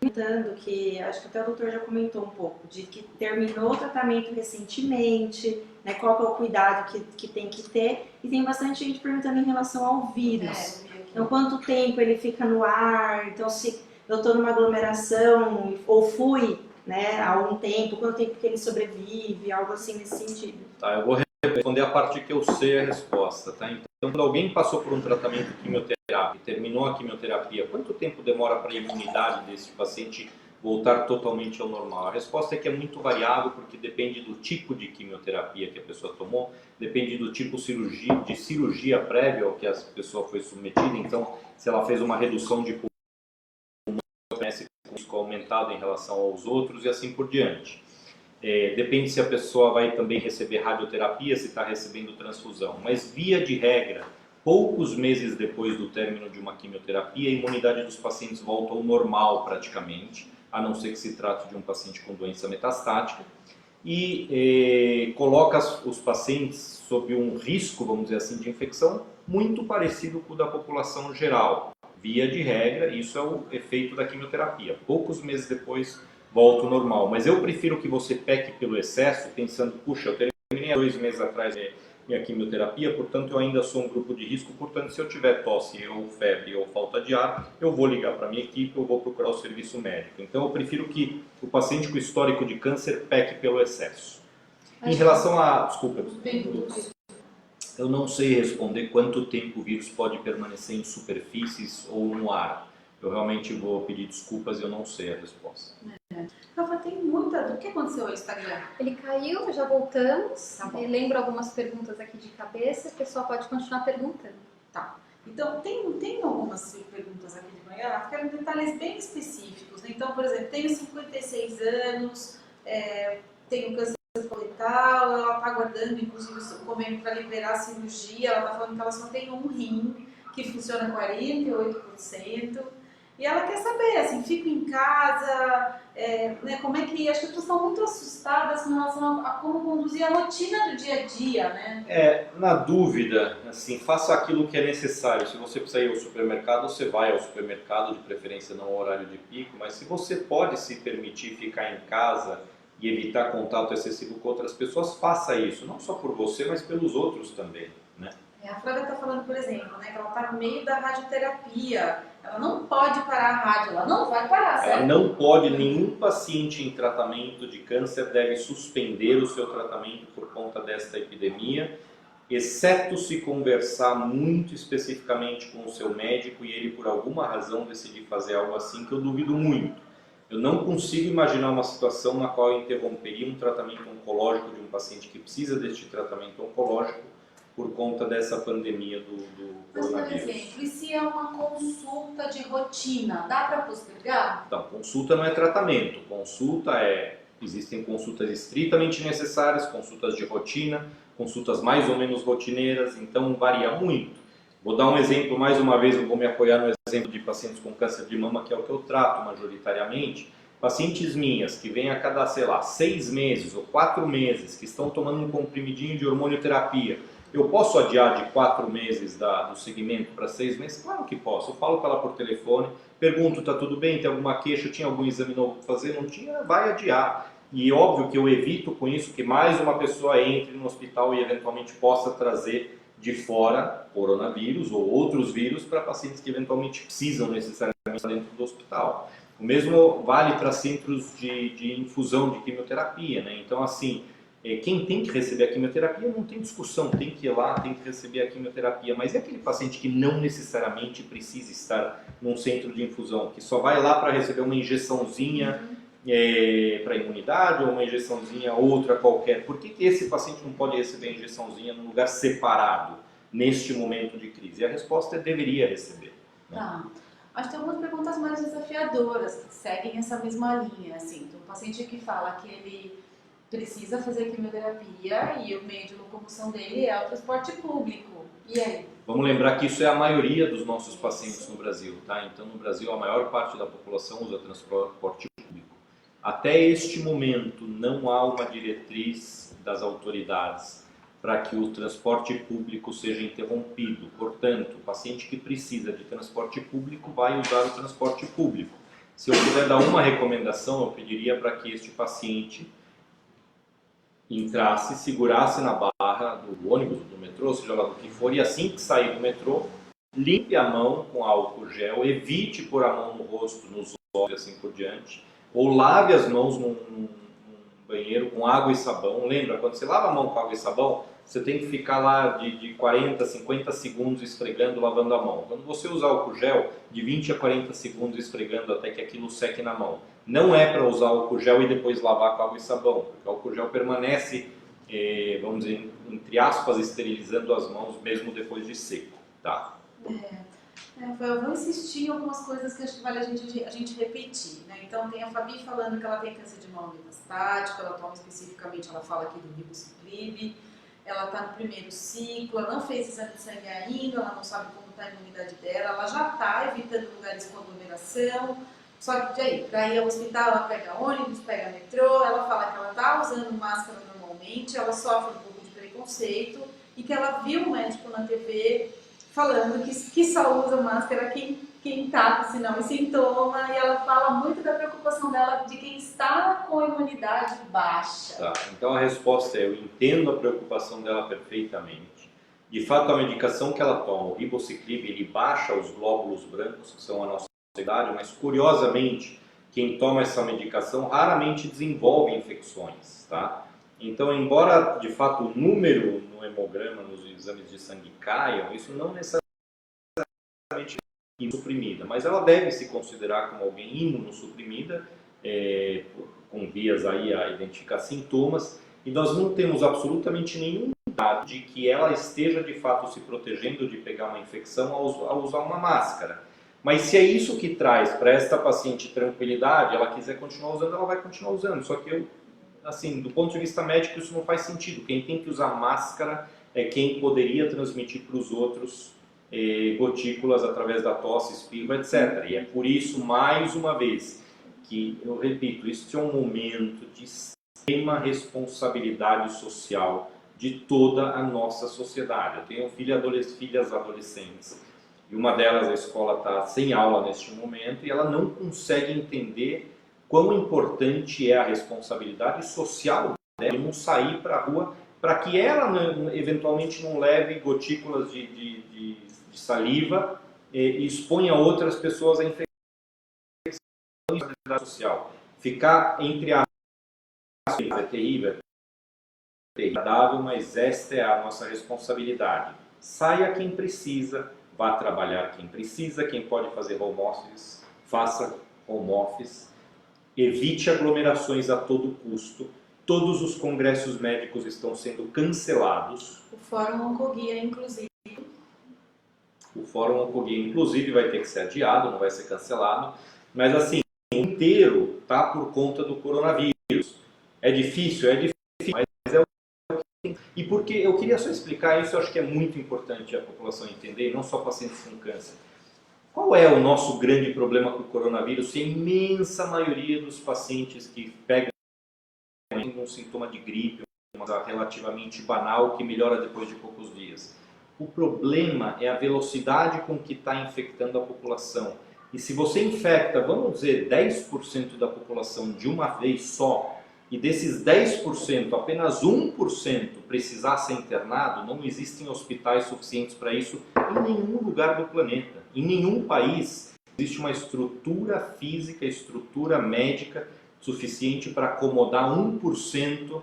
Comentando que, acho que até o doutor já comentou um pouco, de que terminou o tratamento recentemente, né, qual que é o cuidado que tem que ter, e tem bastante gente perguntando em relação ao vírus. Então, quanto tempo ele fica no ar, então se eu estou numa aglomeração, ou fui, né, há algum tempo, quanto tempo que ele sobrevive, algo assim nesse sentido. Tá, eu vou responder a parte que eu sei a resposta, tá? Então, quando alguém passou por um tratamento de quimioterapia e terminou a quimioterapia, quanto tempo demora para a imunidade desse paciente voltar totalmente ao normal? A resposta é que é muito variável, porque depende do tipo de quimioterapia que a pessoa tomou, depende do tipo de cirurgia prévia ao que a pessoa foi submetida. Então, se ela fez uma redução de pulmão, conhece com risco aumentado em relação aos outros e assim por diante. Depende se a pessoa vai também receber radioterapia, se está recebendo transfusão. Mas, via de regra, poucos meses depois do término de uma quimioterapia, a imunidade dos pacientes volta ao normal praticamente, a não ser que se trate de um paciente com doença metastática, e coloca os pacientes sob um risco, vamos dizer assim, de infecção muito parecido com o da população geral. Via de regra, isso é o efeito da quimioterapia. Poucos meses depois volta ao normal. Mas eu prefiro que você peque pelo excesso, pensando, puxa, eu terminei há 2 meses atrás minha quimioterapia, portanto eu ainda sou um grupo de risco, portanto se eu tiver tosse ou febre ou falta de ar, eu vou ligar para a minha equipe, eu vou procurar o serviço médico. Então eu prefiro que o paciente com histórico de câncer peque pelo excesso. Em relação a... Desculpa, eu não sei responder quanto tempo o vírus pode permanecer em superfícies ou no ar. Eu realmente vou pedir desculpas, eu não sei a resposta. Rafa, tem muita... O que aconteceu no Instagram? Ele caiu, já voltamos. Tá bom. Lembro algumas perguntas aqui de cabeça, o pessoal pode continuar perguntando. Tá. Então, tem algumas perguntas aqui de manhã, ficaram detalhes bem específicos, né? Então, por exemplo, tenho 56 anos, tenho câncer coloretal, ela está aguardando, inclusive, o convênio para liberar a cirurgia, ela está falando que ela só tem um rim, que funciona 48%. E ela quer saber, assim, fico em casa, né, como é que... Acho que as pessoas estão muito assustadas com relação a como conduzir a rotina do dia a dia, né? Na dúvida, assim, faça aquilo que é necessário. Se você precisa ir ao supermercado, você vai ao supermercado, de preferência não ao horário de pico, mas se você pode se permitir ficar em casa e evitar contato excessivo com outras pessoas, faça isso, não só por você, mas pelos outros também, né? A Flávia está falando, por exemplo, né, que ela está no meio da radioterapia. Ela não pode parar a rádio, ela não vai parar, certo? Ela não pode, nenhum paciente em tratamento de câncer deve suspender o seu tratamento por conta desta epidemia, exceto se conversar muito especificamente com o seu médico e ele por alguma razão decidir fazer algo assim, que eu duvido muito. Eu não consigo imaginar uma situação na qual eu interromperia um tratamento oncológico de um paciente que precisa deste tratamento oncológico por conta dessa pandemia do Mas, por coronavírus. exemplo, e se é uma consulta de rotina, dá para postergar? Então, consulta não é tratamento, existem consultas estritamente necessárias, consultas de rotina, consultas mais ou menos rotineiras, então varia muito. Vou dar um exemplo, mais uma vez, eu vou me apoiar no exemplo de pacientes com câncer de mama, que é o que eu trato majoritariamente. Pacientes minhas que vêm a cada, 6 meses ou 4 meses, que estão tomando um comprimidinho de hormonioterapia, eu posso adiar de 4 meses do segmento para 6 meses? Claro que posso. Eu falo com ela por telefone, pergunto, está tudo bem, tem alguma queixa, tinha algum exame novo para fazer? Não tinha, vai adiar. E óbvio que eu evito com isso que mais uma pessoa entre no hospital e eventualmente possa trazer de fora coronavírus ou outros vírus para pacientes que eventualmente precisam necessariamente estar dentro do hospital. O mesmo vale para centros de infusão de quimioterapia, né? Então, assim, quem tem que receber a quimioterapia não tem discussão, tem que ir lá, tem que receber a quimioterapia, mas é aquele paciente que não necessariamente precisa estar num centro de infusão, que só vai lá para receber uma injeçãozinha para imunidade ou uma injeçãozinha outra qualquer. Por que esse paciente não pode receber a injeçãozinha num lugar separado neste momento de crise? E a resposta é deveria receber. Né? Tá. Acho que tem algumas perguntas mais desafiadoras que seguem essa mesma linha. Assim, tem um paciente que fala que ele precisa fazer quimioterapia e o meio de locomoção dele é o transporte público. E aí? Vamos lembrar que isso é a maioria dos nossos pacientes no Brasil, tá? Então, no Brasil, a maior parte da população usa transporte público. Até este momento, não há uma diretriz das autoridades para que o transporte público seja interrompido. Portanto, o paciente que precisa de transporte público vai usar o transporte público. Se eu puder dar uma recomendação, eu pediria para que este paciente entrasse, segurasse na barra do ônibus, do metrô, seja lá do que for, e assim que sair do metrô, limpe a mão com álcool gel, evite pôr a mão no rosto, nos olhos e assim por diante, ou lave as mãos num banheiro com água e sabão. Lembra, quando você lava a mão com água e sabão, você tem que ficar lá de 40, 50 segundos esfregando, lavando a mão. Quando você usar álcool gel, de 20 a 40 segundos esfregando até que aquilo seque na mão. Não é para usar álcool gel e depois lavar com água e sabão, porque o álcool gel permanece, vamos dizer, entre aspas, esterilizando as mãos mesmo depois de seco, tá? Eu vou insistir em algumas coisas que acho que vale a gente repetir, né? Então, tem a Fabi falando que ela tem câncer de mama metastático, ela toma especificamente, ela fala aqui do ribociclib, ela está no primeiro ciclo, ela não fez exame de sangue ainda, ela não sabe como está a imunidade dela, ela já está evitando lugares com aglomeração, só que daí, para ir ao hospital, ela pega ônibus, pega metrô, ela fala que ela está usando máscara normalmente, ela sofre um pouco de preconceito e que ela viu um médico na TV falando que só usa máscara quem está com sinal e sintoma, e ela fala muito da preocupação dela de quem está com a imunidade baixa. Tá, então a resposta é, eu entendo a preocupação dela perfeitamente. De fato, a medicação que ela toma, o ribociclib, ele baixa os glóbulos brancos, que são a nossa idade, mas curiosamente, quem toma essa medicação raramente desenvolve infecções, tá? Então, embora de fato o número no hemograma, nos exames de sangue caiam, isso não necessariamente é imunossuprimida, mas ela deve se considerar como alguém imunossuprimida, com vias aí a identificar sintomas, e nós não temos absolutamente nenhum dado de que ela esteja de fato se protegendo de pegar uma infecção ao usar uma máscara. Mas se é isso que traz para esta paciente tranquilidade, ela quiser continuar usando, ela vai continuar usando. Só que assim, do ponto de vista médico, isso não faz sentido. Quem tem que usar máscara é quem poderia transmitir para os outros gotículas através da tosse, espirro, etc. E é por isso, mais uma vez, que eu repito, isso é um momento de extrema responsabilidade social de toda a nossa sociedade. Eu tenho filhas adolescentes. E uma delas, a escola está sem aula neste momento, e ela não consegue entender quão importante é a responsabilidade social dela de não sair para a rua, para que ela eventualmente não leve gotículas de saliva e exponha outras pessoas à infecção social. Ficar entre a é terrível, é agradável, mas esta é a nossa responsabilidade. Saia quem precisa, vá trabalhar quem precisa, quem pode fazer home office, faça home office, evite aglomerações a todo custo. Todos os congressos médicos estão sendo cancelados. O Fórum Oncoguia, inclusive. O Fórum Oncoguia, inclusive, vai ter que ser adiado, não vai ser cancelado. Mas assim, o inteiro está por conta do coronavírus. É difícil, mas é o que tem. E porque eu queria só explicar isso, eu acho que é muito importante a população entender, não só pacientes com câncer. Qual é o nosso grande problema com o coronavírus? A imensa maioria dos pacientes que pegam um sintoma de gripe, uma coisa relativamente banal que melhora depois de poucos dias. O problema é a velocidade com que está infectando a população. E se você infecta, vamos dizer, 10% da população de uma vez só, e desses 10%, apenas 1% precisar ser internado, não existem hospitais suficientes para isso em nenhum lugar do planeta. Em nenhum país existe uma estrutura física, estrutura médica suficiente para acomodar 1%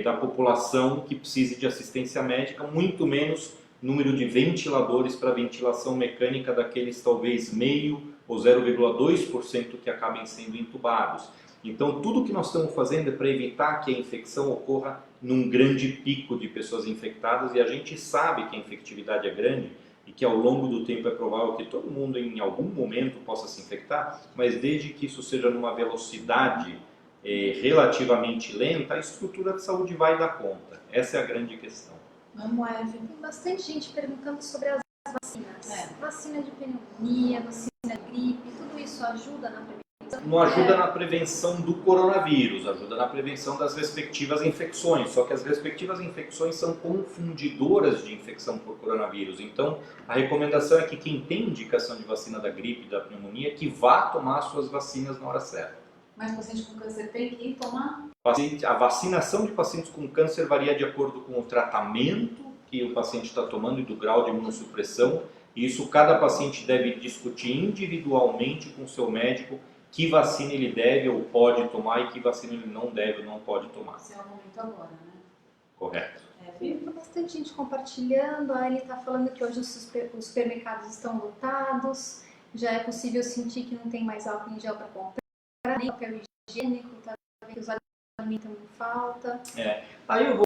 da população que precise de assistência médica, muito menos número de ventiladores para ventilação mecânica daqueles talvez 0,5% ou 0,2% que acabem sendo entubados. Então, tudo que nós estamos fazendo é para evitar que a infecção ocorra num grande pico de pessoas infectadas, e a gente sabe que a infectividade é grande e que ao longo do tempo é provável que todo mundo em algum momento possa se infectar, mas desde que isso seja numa velocidade relativamente lenta, a estrutura de saúde vai dar conta. Essa é a grande questão. Vamos, Eve. Tem bastante gente perguntando sobre as vacinas. É. Vacina de pneumonia, vacina de gripe, tudo isso ajuda na prevenção? Não ajuda na prevenção do coronavírus, ajuda na prevenção das respectivas infecções, só que as respectivas infecções são confundidoras de infecção por coronavírus. Então, a recomendação é que quem tem indicação de vacina da gripe e da pneumonia, que vá tomar suas vacinas na hora certa. Mas paciente com câncer tem que ir tomar? A vacinação de pacientes com câncer varia de acordo com o tratamento que o paciente está tomando e do grau de imunossupressão. E isso cada paciente deve discutir individualmente com o seu médico que vacina ele deve ou pode tomar e que vacina ele não deve ou não pode tomar. Esse é o momento agora, né? Correto. Tem bastante gente compartilhando. A Anne está falando que hoje os supermercados estão lotados. Já é possível sentir que não tem mais álcool em gel para comprar, nem papel higiênico, tá vendo que os alimentos estão em falta. Aí eu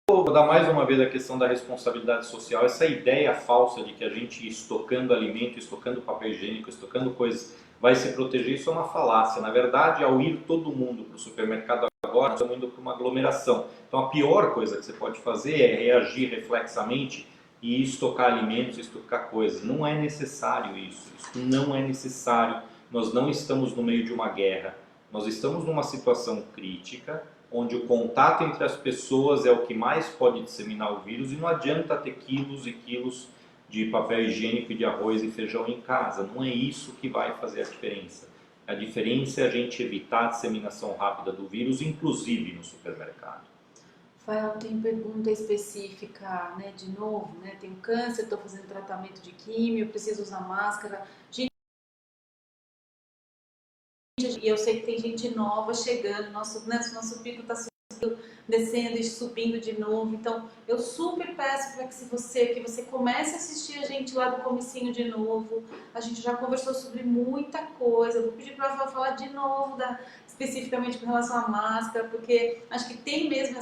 vou dar mais uma vez a questão da responsabilidade social. Essa ideia falsa de que a gente estocando alimento, estocando papel higiênico, estocando coisas vai se proteger, isso é uma falácia. Na verdade, ao ir todo mundo para o supermercado agora, nós estamos indo para uma aglomeração. Então a pior coisa que você pode fazer é reagir reflexamente e estocar alimentos, estocar coisas. Não é necessário isso. Isso não é necessário. Nós não estamos no meio de uma guerra. Nós estamos numa situação crítica, onde o contato entre as pessoas é o que mais pode disseminar o vírus, e não adianta ter quilos e quilos de papel higiênico e de arroz e feijão em casa. Não é isso que vai fazer a diferença. A diferença é a gente evitar a disseminação rápida do vírus, inclusive no supermercado. Rafael, tem pergunta específica, né? De novo, né? Tenho câncer, estou fazendo tratamento de químio, preciso usar máscara. Gente, e eu sei que tem gente nova chegando, nosso pico está descendo e subindo de novo. Então, eu super peço para que você comece a assistir a gente lá do comecinho de novo. A gente já conversou sobre muita coisa. Eu vou pedir para o Rafael falar de novo, especificamente com relação à máscara, porque acho que tem mesmo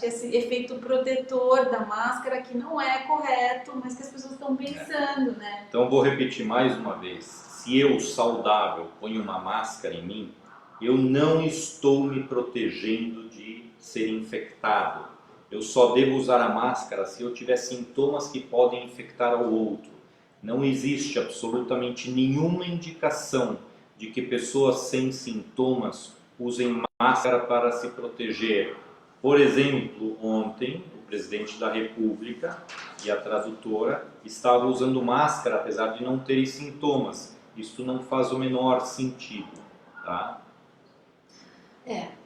esse efeito protetor da máscara que não é correto, mas que as pessoas estão pensando, né? Então, vou repetir mais uma vez. Se eu, saudável, ponho uma máscara em mim, eu não estou me protegendo de ser infectado. Eu só devo usar a máscara se eu tiver sintomas que podem infectar ao outro. Não existe absolutamente nenhuma indicação de que pessoas sem sintomas usem máscara para se proteger. Por exemplo, ontem, o presidente da República e a tradutora estavam usando máscara apesar de não terem sintomas. Isso não faz o menor sentido. tá?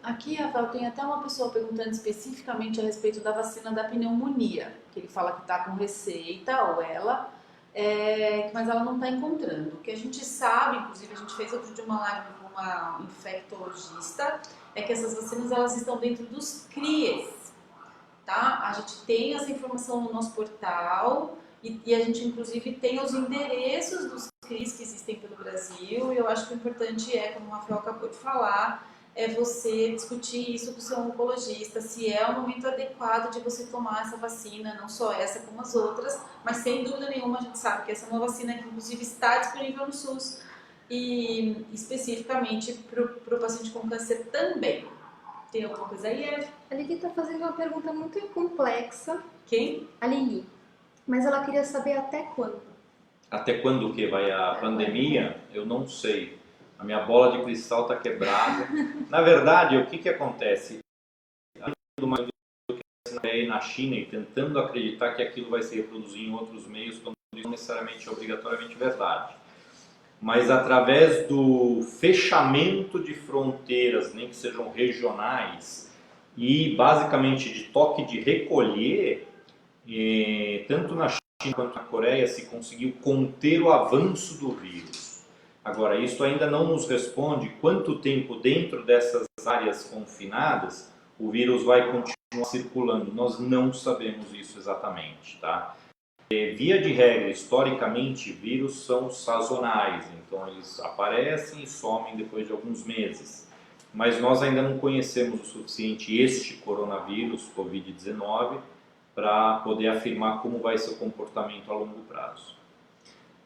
Aqui, Rafael, tem até uma pessoa perguntando especificamente a respeito da vacina da pneumonia, que ele fala que está com receita, ou ela, mas ela não está encontrando. O que a gente sabe, inclusive a gente fez outro dia uma live com uma infectologista, é que essas vacinas elas estão dentro dos CRIES, tá? A gente tem essa informação no nosso portal e a gente inclusive tem os endereços dos CRIES que existem pelo Brasil, e eu acho que o importante como o Rafael acabou de falar, é você discutir isso com o seu oncologista, se é o momento adequado de você tomar essa vacina, não só essa como as outras, mas sem dúvida nenhuma a gente sabe que essa é uma vacina que inclusive está disponível no SUS e especificamente para o paciente com câncer também. Tem alguma coisa aí, Eve? A Lili está fazendo uma pergunta muito complexa. Quem? A Lili. Mas ela queria saber até quando. Até quando que vai a pandemia? Eu não sei. A minha bola de cristal está quebrada. Na verdade, o que acontece? Na China e tentando acreditar que aquilo vai se reproduzir em outros meios, quando isso não necessariamente é obrigatoriamente verdade. Mas através do fechamento de fronteiras, nem que sejam regionais, e basicamente de toque de recolher, tanto na China quanto na Coreia se conseguiu conter o avanço do vírus. Agora, isso ainda não nos responde quanto tempo dentro dessas áreas confinadas o vírus vai continuar circulando. Nós não sabemos isso exatamente, tá? Via de regra, historicamente, vírus são sazonais, então eles aparecem e somem depois de alguns meses. Mas nós ainda não conhecemos o suficiente este coronavírus, Covid-19, para poder afirmar como vai ser o comportamento a longo prazo.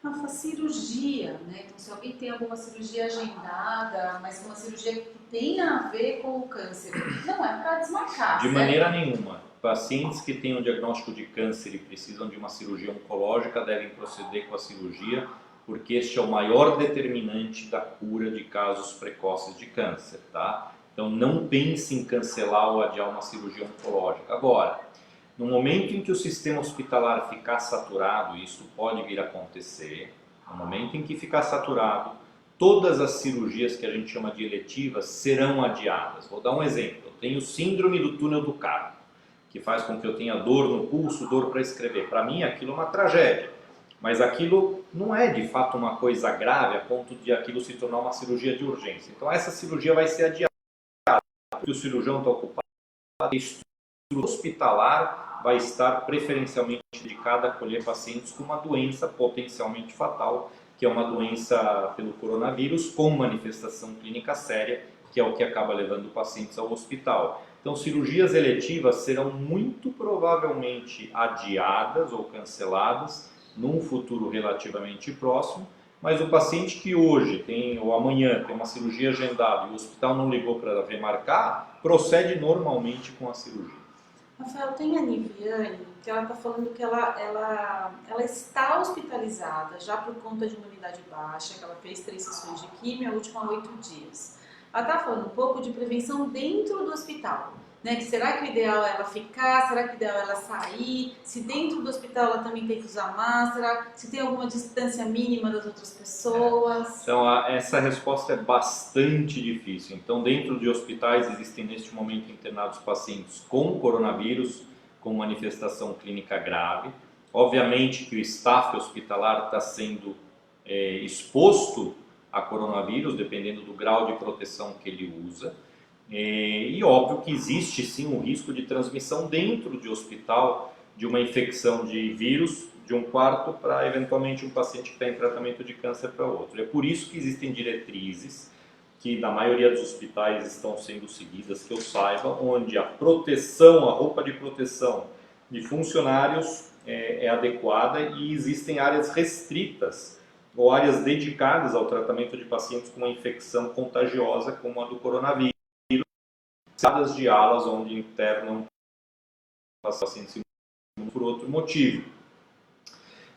Rafa, cirurgia, né? Então, se alguém tem alguma cirurgia agendada, mas uma cirurgia que tem a ver com o câncer, não é para desmarcar, De certo? maneira nenhuma. Pacientes que têm um diagnóstico de câncer e precisam de uma cirurgia oncológica devem proceder com a cirurgia, porque este é o maior determinante da cura de casos precoces de câncer, tá? Então, não pense em cancelar ou adiar uma cirurgia oncológica. Agora, no momento em que o sistema hospitalar ficar saturado, e isso pode vir a acontecer, no momento em que ficar saturado, todas as cirurgias que a gente chama de eletivas serão adiadas. Vou dar um exemplo. Eu tenho síndrome do túnel do carpo, que faz com que eu tenha dor no pulso, dor para escrever. Para mim, aquilo é uma tragédia. Mas aquilo não é, de fato, uma coisa grave a ponto de aquilo se tornar uma cirurgia de urgência. Então, essa cirurgia vai ser adiada, porque o cirurgião está ocupado, a estrutura hospitalar vai estar preferencialmente dedicada a acolher pacientes com uma doença potencialmente fatal, que é uma doença pelo coronavírus com manifestação clínica séria, que é o que acaba levando pacientes ao hospital. Então, cirurgias eletivas serão muito provavelmente adiadas ou canceladas num futuro relativamente próximo, mas o paciente que hoje ou amanhã tem uma cirurgia agendada e o hospital não ligou para remarcar, procede normalmente com a cirurgia. Rafael, tem a Niviane, que ela está falando que ela está hospitalizada já por conta de imunidade baixa, que ela fez 3 sessões de quimio, a última 8 dias. Ela está falando um pouco de prevenção dentro do hospital, né? Que será que o ideal é ela ficar, será que o ideal é ela sair, se dentro do hospital ela também tem que usar máscara, se tem alguma distância mínima das outras pessoas. Então, essa resposta é bastante difícil. Então, dentro de hospitais existem neste momento internados pacientes com coronavírus, com manifestação clínica grave. Obviamente que o staff hospitalar está sendo exposto a coronavírus, dependendo do grau de proteção que ele usa. E óbvio que existe sim um risco de transmissão dentro de hospital de uma infecção de vírus de um quarto para eventualmente um paciente que está em tratamento de câncer para outro. É por isso que existem diretrizes que na maioria dos hospitais estão sendo seguidas, que eu saiba, onde a proteção, a roupa de proteção de funcionários é adequada e existem áreas restritas ou áreas dedicadas ao tratamento de pacientes com uma infecção contagiosa como a do coronavírus, salas de alas onde internam pacientes por outro motivo.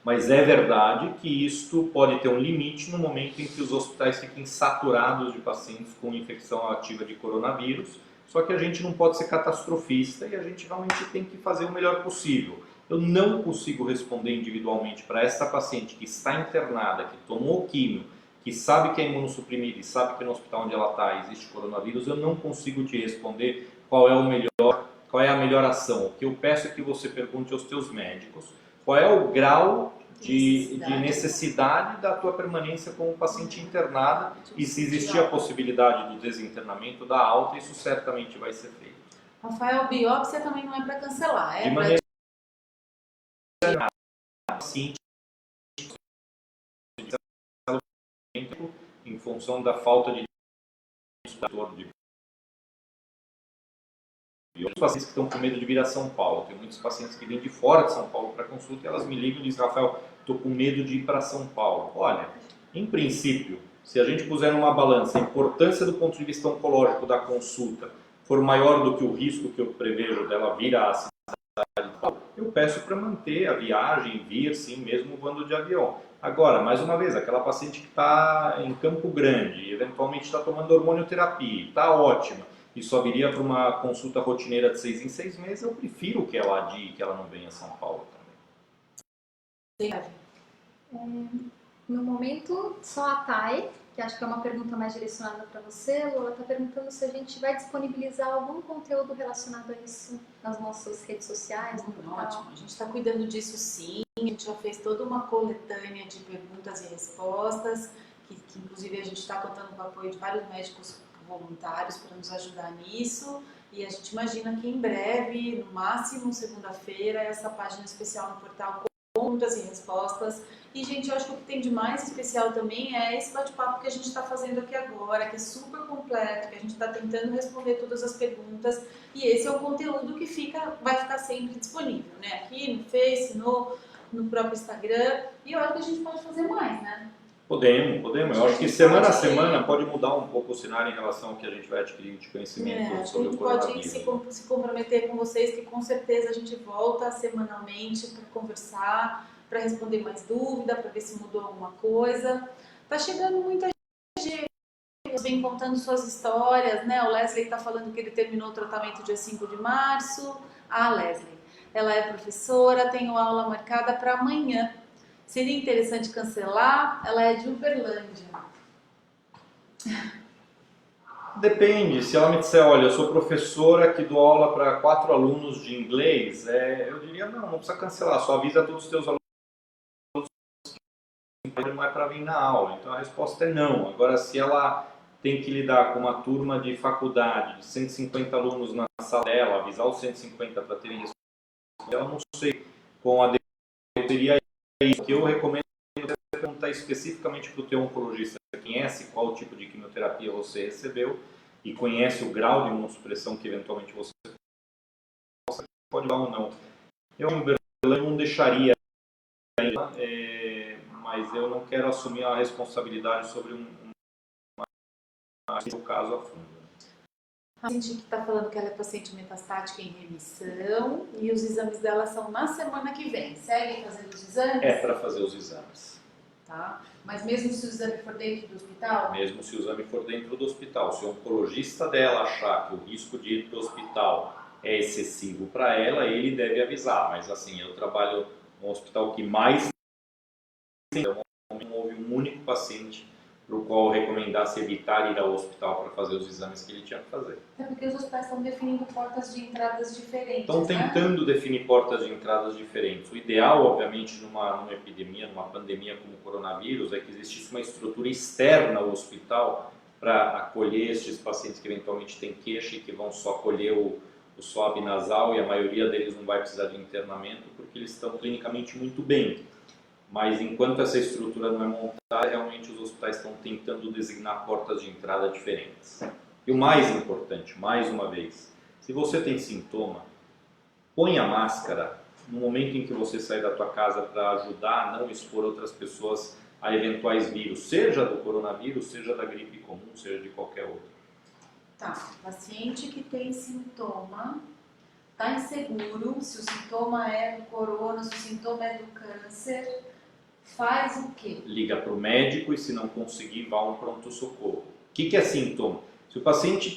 Mas é verdade que isto pode ter um limite no momento em que os hospitais fiquem saturados de pacientes com infecção ativa de coronavírus, só que a gente não pode ser catastrofista e a gente realmente tem que fazer o melhor possível. Eu não consigo responder individualmente para esta paciente que está internada, que tomou químio, que sabe que é imunossuprimida e sabe que no hospital onde ela está existe coronavírus, eu não consigo te responder qual é a melhor ação. O que eu peço é que você pergunte aos teus médicos qual é o grau de necessidade da tua permanência como paciente internada e se existir a possibilidade do desinternamento, da alta, isso certamente vai ser feito. Rafael, biópsia também não é para cancelar, De é maneira paciente em função da falta de muitos pacientes que estão com medo de vir a São Paulo. Tem muitos pacientes que vêm de fora de São Paulo para consulta e elas me ligam e dizem: Rafael, estou com medo de ir para São Paulo. Olha, em princípio, se a gente puser numa balança a importância do ponto de vista oncológico da consulta for maior do que o risco que eu prevejo dela vir à cidade de Paulo, eu peço para manter a viagem, vir sim, mesmo voando de avião. Agora, mais uma vez, aquela paciente que está em Campo Grande, eventualmente está tomando hormonioterapia, está ótima, e só viria para uma consulta rotineira de 6 em 6 meses, eu prefiro que ela adie, que ela não venha a São Paulo também. No momento, só a Thay, que acho que é uma pergunta mais direcionada para você, Lula, está perguntando se a gente vai disponibilizar algum conteúdo relacionado a isso nas nossas redes sociais, no portal. Ótimo, a gente está cuidando disso sim, a gente já fez toda uma coletânea de perguntas e respostas, que inclusive a gente está contando com o apoio de vários médicos voluntários para nos ajudar nisso, e a gente imagina que em breve, no máximo segunda-feira, essa página especial no portal com perguntas e respostas. E, gente, eu acho que o que tem de mais especial também é esse bate-papo que a gente está fazendo aqui agora, que é super completo, que a gente está tentando responder todas as perguntas, e esse é o conteúdo que vai ficar sempre disponível, né? Aqui no Face, no próprio Instagram, e eu acho que a gente pode fazer mais, né? Podemos. Eu acho que semana a semana pode mudar um pouco o cenário em relação ao que a gente vai adquirir de conhecimento sobre o coronavírus. A gente pode se comprometer com vocês que com certeza a gente volta semanalmente para conversar, para responder mais dúvida, para ver se mudou alguma coisa. Tá chegando muita gente, vem contando suas histórias, né? O Leslie está falando que ele terminou o tratamento dia 5 de março. Ah, Leslie, ela é professora, tenho aula marcada para amanhã. Seria interessante cancelar? Ela é de Uberlândia. Depende, se ela me disser, olha, eu sou professora que dou aula para 4 alunos de inglês, eu diria, não precisa cancelar, só avisa todos os teus alunos que não é para vir na aula. Então a resposta é não. Agora, se ela tem que lidar com uma turma de faculdade, de 150 alunos na sala dela, avisar os 150 para terem resposta, eu não sei, com a teria isso, que eu recomendo perguntar especificamente para o teu oncologista, que conhece qual tipo de quimioterapia você recebeu e conhece o grau de imunossupressão que eventualmente você pode dar ou não. Eu não deixaria, mas eu não quero assumir a responsabilidade sobre um caso a fundo. A paciente que está falando que ela é paciente metastática em remissão e os exames dela são na semana que vem. Seguem fazendo os exames? É para fazer os exames. Tá. Mas mesmo se o exame for dentro do hospital? Mesmo se o exame for dentro do hospital. Se o oncologista dela achar que o risco de ir para o hospital é excessivo para ela, ele deve avisar. Mas assim, eu trabalho no hospital que mais tem, então não houve um único paciente para o qual recomendasse evitar ir ao hospital para fazer os exames que ele tinha que fazer. É porque os hospitais estão definindo portas de entradas diferentes. Estão tentando definir portas de entradas diferentes. O ideal, obviamente, numa epidemia, numa pandemia como o coronavírus, é que existisse uma estrutura externa ao hospital para acolher estes pacientes que eventualmente têm queixa e que vão só acolher o swab nasal, e a maioria deles não vai precisar de internamento porque eles estão clinicamente muito bem. Mas enquanto essa estrutura não é montada, realmente os hospitais estão tentando designar portas de entrada diferentes. E o mais importante, mais uma vez, se você tem sintoma, põe a máscara no momento em que você sair da tua casa para ajudar a não expor outras pessoas a eventuais vírus, seja do coronavírus, seja da gripe comum, seja de qualquer outro. Tá, paciente que tem sintoma, está inseguro se o sintoma é do corona, se o sintoma é do câncer, faz o quê? Liga para o médico e, se não conseguir, vá a um pronto-socorro. O que é sintoma? Se o paciente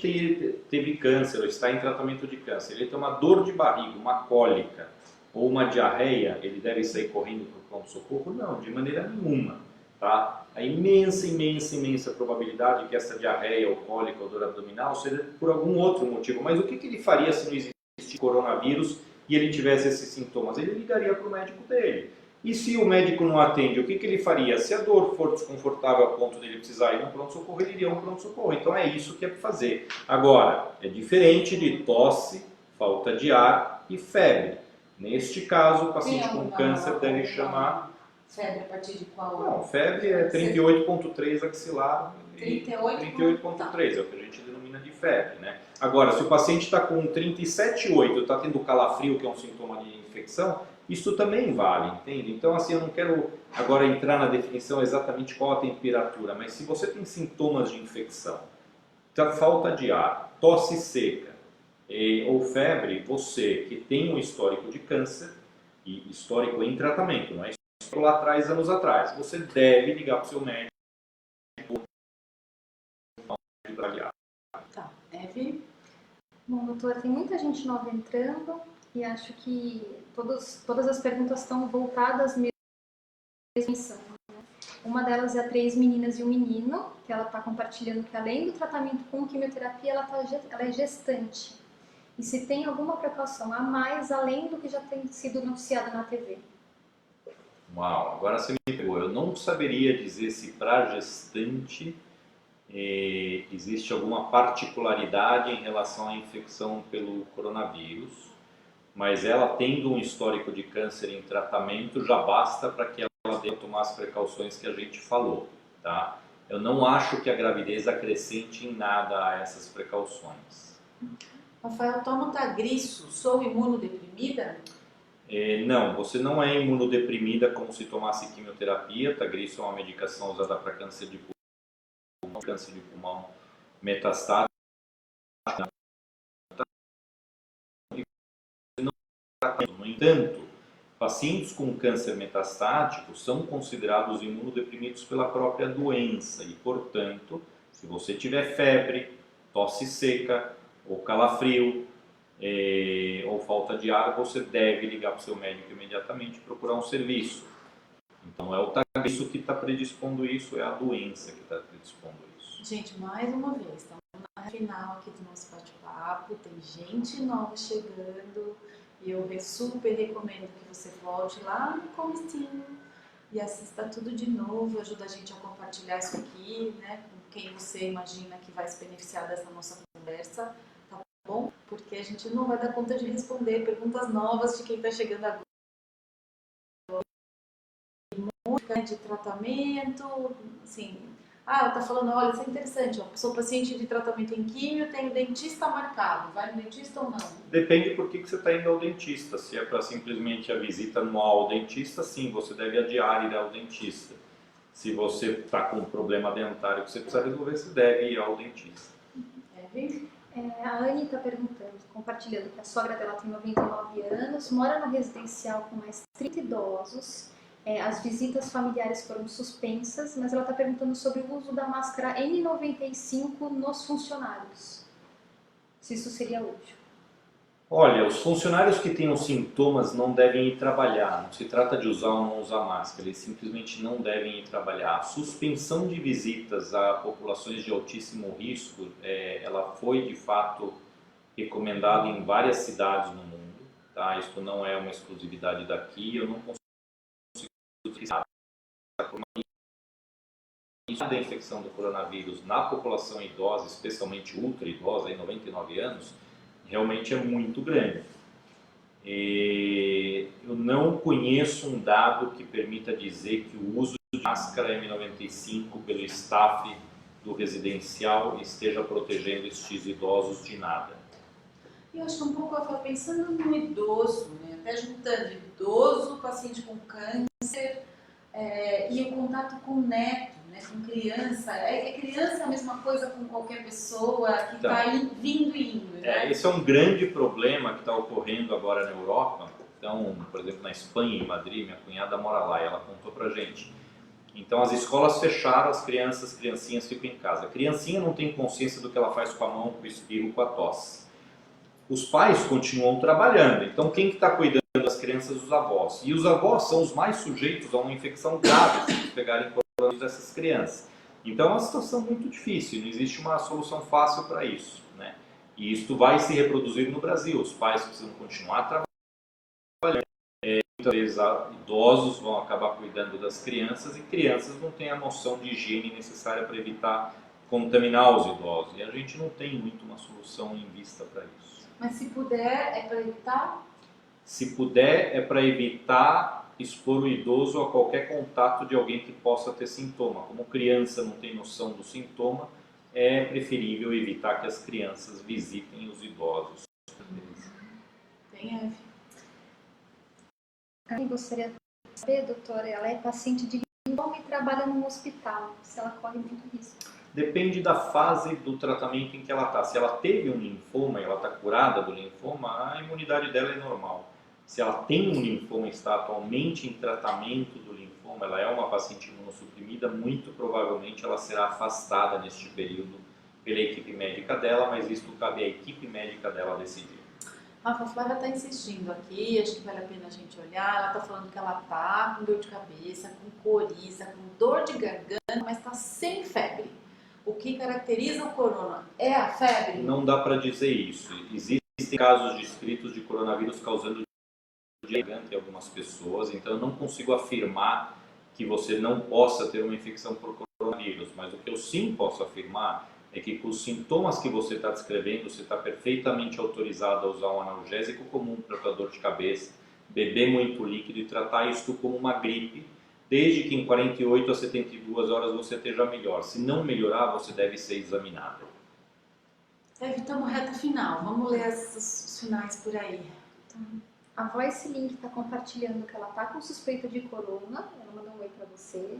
teve câncer ou está em tratamento de câncer, ele tem uma dor de barriga, uma cólica ou uma diarreia, ele deve sair correndo para o pronto-socorro? Não, de maneira nenhuma. tá? A imensa probabilidade que essa diarreia ou cólica ou dor abdominal seja por algum outro motivo. Mas o que ele faria se não existisse coronavírus e ele tivesse esses sintomas? Ele ligaria para o médico dele. E se o médico não atende, o que ele faria? Se a dor for desconfortável a ponto dele precisar ir no pronto-socorro, ele iria no pronto-socorro. Então é isso que é para fazer. Agora, é diferente de tosse, falta de ar e febre. Neste caso, o paciente com câncer deve chamar... Febre a partir de qual? Não, febre é 38,3 axilar. 38,3 é o que a gente denomina de febre, né? Agora, se o paciente está com 37,8, está tendo calafrio, que é um sintoma de infecção, isso também vale, entende? Então, assim, eu não quero agora entrar na definição exatamente qual a temperatura, mas se você tem sintomas de infecção, falta de ar, tosse seca ou febre, você que tem um histórico de câncer, e histórico em tratamento, não é histórico lá atrás, anos atrás, você deve ligar para o seu médico. Tá, Eve? Bom, doutora, tem muita gente nova entrando e acho que todas as perguntas estão voltadas mesmo à missão, né? Uma delas é a 3 meninas e um menino, que ela está compartilhando que além do tratamento com quimioterapia, ela é gestante. E se tem alguma precaução a mais, além do que já tem sido noticiado na TV. Uau, agora você me pegou. Eu não saberia dizer se para gestante existe alguma particularidade em relação à infecção pelo coronavírus, mas ela tendo um histórico de câncer em tratamento já basta para que ela deva tomar as precauções que a gente falou, tá? Eu não acho que a gravidez acrescente em nada a essas precauções. Rafael, toma Tagrisso, sou imunodeprimida? Não, você não é imunodeprimida como se tomasse quimioterapia. Tagrisso é uma medicação usada para câncer de pulmão metastático. No entanto, pacientes com câncer metastático são considerados imunodeprimidos pela própria doença e, portanto, se você tiver febre, tosse seca ou calafrio, ou falta de ar, você deve ligar para o seu médico imediatamente e procurar um serviço. Então, não é o Tagrisso que está predispondo isso, é a doença que está predispondo isso. Gente, mais uma vez, estamos na final aqui do nosso bate-papo, tem gente nova chegando e eu super recomendo que você volte lá no comecinho e assista tudo de novo, ajuda a gente a compartilhar isso aqui, né, com quem você imagina que vai se beneficiar dessa nossa conversa. Bom, porque a gente não vai dar conta de responder perguntas novas de quem está chegando agora. De tratamento, assim, ela está falando, olha, isso é interessante, eu sou paciente de tratamento em químio, tenho dentista marcado, vai no dentista ou não? Depende por que você está indo ao dentista. Se é para simplesmente a visita anual ao dentista, sim, você deve adiar ir ao dentista. Se você está com um problema dentário que você precisa resolver, você deve ir ao dentista. A Anne está perguntando, compartilhando que a sogra dela tem 99 anos, mora no residencial com mais 30 idosos, as visitas familiares foram suspensas, mas ela está perguntando sobre o uso da máscara N95 nos funcionários, se isso seria útil. Olha, os funcionários que tenham sintomas não devem ir trabalhar. Não se trata de usar ou não usar máscara, eles simplesmente não devem ir trabalhar. A suspensão de visitas a populações de altíssimo risco, ela foi de fato recomendada em várias cidades no mundo. Tá? Isso não é uma exclusividade daqui, eu não consigo utilizar da infecção do coronavírus na população idosa, especialmente ultra idosa, em 99 anos, realmente é muito grande. Eu não conheço um dado que permita dizer que o uso de máscara N95 pelo staff do residencial esteja protegendo estes idosos de nada. Eu acho que um pouco eu estava pensando no idoso, né? Até juntando idoso, paciente com câncer e o contato com o neto, né? Com criança. Criança é a mesma coisa com qualquer pessoa que está vindo e indo. Né? Esse é um grande problema que está ocorrendo agora na Europa. Então, por exemplo, na Espanha, em Madrid, minha cunhada mora lá e ela contou pra gente. Então, as escolas fecharam, as criancinhas ficam em casa. A criancinha não tem consciência do que ela faz com a mão, com o espirro, com a tosse. Os pais continuam trabalhando, então quem que está cuidando das crianças? Os avós. E os avós são os mais sujeitos a uma infecção grave se eles pegarem dessas crianças. Então é uma situação muito difícil, não existe uma solução fácil para isso, né? E isso vai se reproduzir no Brasil. Os pais precisam continuar trabalhando. Muitas vezes idosos vão acabar cuidando das crianças e crianças não têm a noção de higiene necessária para evitar contaminar os idosos. E a gente não tem muito uma solução em vista para isso. Mas se puder, é para evitar? Se puder, é para evitar expor o idoso a qualquer contato de alguém que possa ter sintoma. Como criança não tem noção do sintoma, é preferível evitar que as crianças visitem os idosos. Tem, Eve. Eu gostaria de saber, doutora, ela é paciente de linfoma e trabalha num hospital, se ela corre muito risco. Depende da fase do tratamento em que ela está. Se ela teve um linfoma e ela está curada do linfoma, a imunidade dela é normal. Se ela tem um linfoma e está atualmente em tratamento do linfoma, ela é uma paciente imunossuprimida, muito provavelmente ela será afastada neste período pela equipe médica dela, mas isso cabe à equipe médica dela decidir. Rafa, a Flávia está insistindo aqui, acho que vale a pena a gente olhar. Ela está falando que ela está com dor de cabeça, com coriza, com dor de garganta, mas está sem febre. O que caracteriza o corona é a febre? Não dá para dizer isso. Existem casos descritos de coronavírus causando de garganta em algumas pessoas, então eu não consigo afirmar que você não possa ter uma infecção por coronavírus, mas o que eu sim posso afirmar é que com os sintomas que você está descrevendo, você está perfeitamente autorizado a usar um analgésico comum para a dor de cabeça, beber muito líquido e tratar isso como uma gripe, desde que em 48 a 72 horas você esteja melhor. Se não melhorar, você deve ser examinado. Eve, estamos reta final. Vamos ler os finais por aí. A Voice Link está compartilhando que ela está com suspeita de corona, ela mandou um oi para você,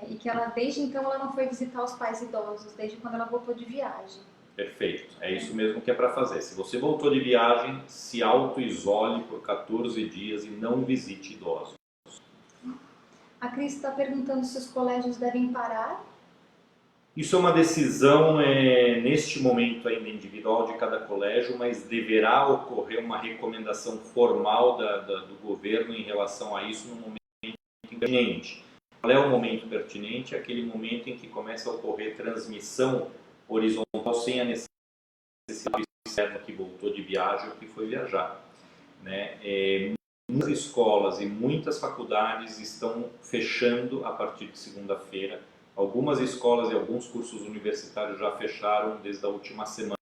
e que ela, desde então, ela não foi visitar os pais idosos, desde quando ela voltou de viagem. Perfeito, é isso mesmo que é para fazer. Se você voltou de viagem, se auto-isole por 14 dias e não visite idosos. A Cris está perguntando se os colégios devem parar. Isso é uma decisão, neste momento ainda individual de cada colégio, mas deverá ocorrer uma recomendação formal do governo em relação a isso no momento pertinente. Qual é o momento pertinente? Aquele momento em que começa a ocorrer transmissão horizontal sem a necessidade externa que voltou de viagem ou que foi viajar, né? Muitas escolas e muitas faculdades estão fechando a partir de segunda-feira. Algumas escolas e alguns cursos universitários já fecharam desde a última semana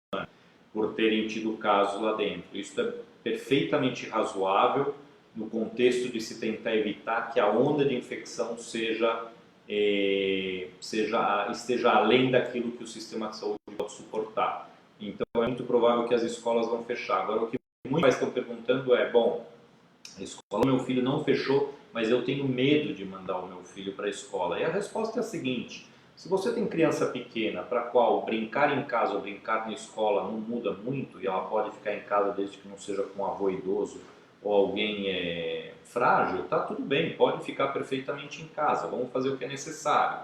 por terem tido casos lá dentro. Isso é perfeitamente razoável no contexto de se tentar evitar que a onda de infecção esteja além daquilo que o sistema de saúde pode suportar. Então é muito provável que as escolas vão fechar. Agora o que muitos pais estão perguntando é, bom, a escola do meu filho não fechou, mas eu tenho medo de mandar o meu filho para a escola. E a resposta é a seguinte: se você tem criança pequena para a qual brincar em casa ou brincar na escola não muda muito, e ela pode ficar em casa desde que não seja com um avô idoso ou alguém frágil, tá tudo bem, pode ficar perfeitamente em casa, vamos fazer o que é necessário.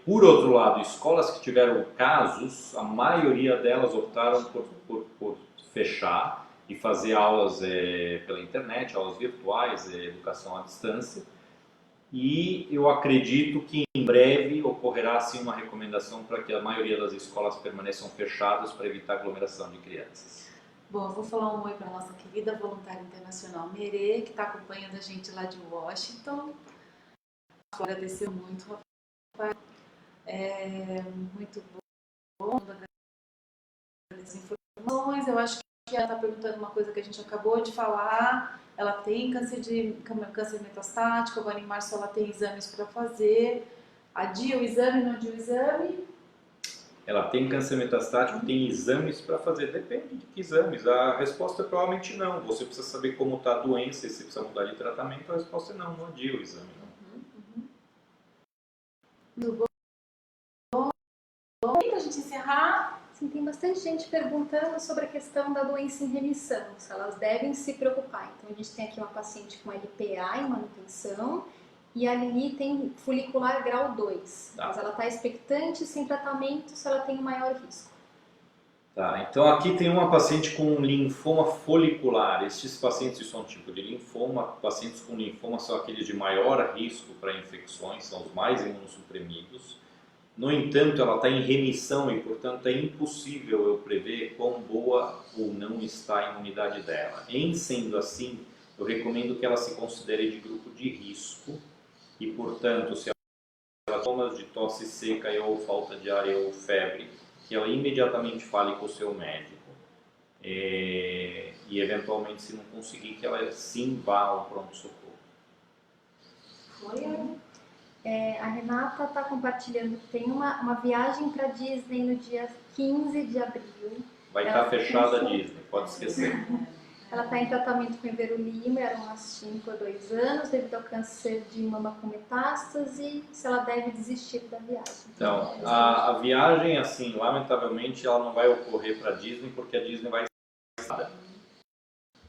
Por outro lado, escolas que tiveram casos, a maioria delas optaram por fechar e fazer aulas pela internet, aulas virtuais, educação à distância. E eu acredito que em breve ocorrerá sim uma recomendação para que a maioria das escolas permaneçam fechadas para evitar aglomeração de crianças. Bom, eu vou falar um oi para a nossa querida voluntária internacional Merê, que está acompanhando a gente lá de Washington. Agradeceu muito, Rafael. Muito bom agradecer informações. Eu acho que ela está perguntando uma coisa que a gente acabou de falar. Ela tem câncer metastático, agora em março ela tem exames para fazer. Adia o exame, não adia o exame? Ela tem câncer metastático, tem exames para fazer. Depende de que exames. A resposta é provavelmente não. Você precisa saber como está a doença e se precisa mudar de tratamento. A resposta é não, não adia o exame. Muito bom. E para a gente encerrar... Sim, tem bastante gente perguntando sobre a questão da doença em remissão, se elas devem se preocupar. Então a gente tem aqui uma paciente com LPA em manutenção e a Lili tem folicular grau 2. Tá. Mas ela está expectante, sem tratamento, se ela tem um maior risco. Tá, então aqui tem uma paciente com linfoma folicular. Estes pacientes são um tipo de linfoma. Pacientes com linfoma são aqueles de maior risco para infecções, são os mais imunossuprimidos. No entanto, ela está em remissão e, portanto, é impossível eu prever quão boa ou não está a imunidade dela. Em sendo assim, eu recomendo que ela se considere de grupo de risco e, portanto, se ela toma de tosse seca ou falta de ar ou febre, que ela imediatamente fale com o seu médico e eventualmente, se não conseguir, que ela sim vá ao pronto-socorro. A Renata está compartilhando que tem uma viagem para Disney no dia 15 de abril. Vai estar fechada a Disney, pode esquecer. Ela está em tratamento com Everolizumab, era um Astim por 2 anos, devido ao câncer de mama com metástase, se ela deve desistir da viagem. Então, a viagem, assim, lamentavelmente, ela não vai ocorrer para Disney, porque a Disney vai estar.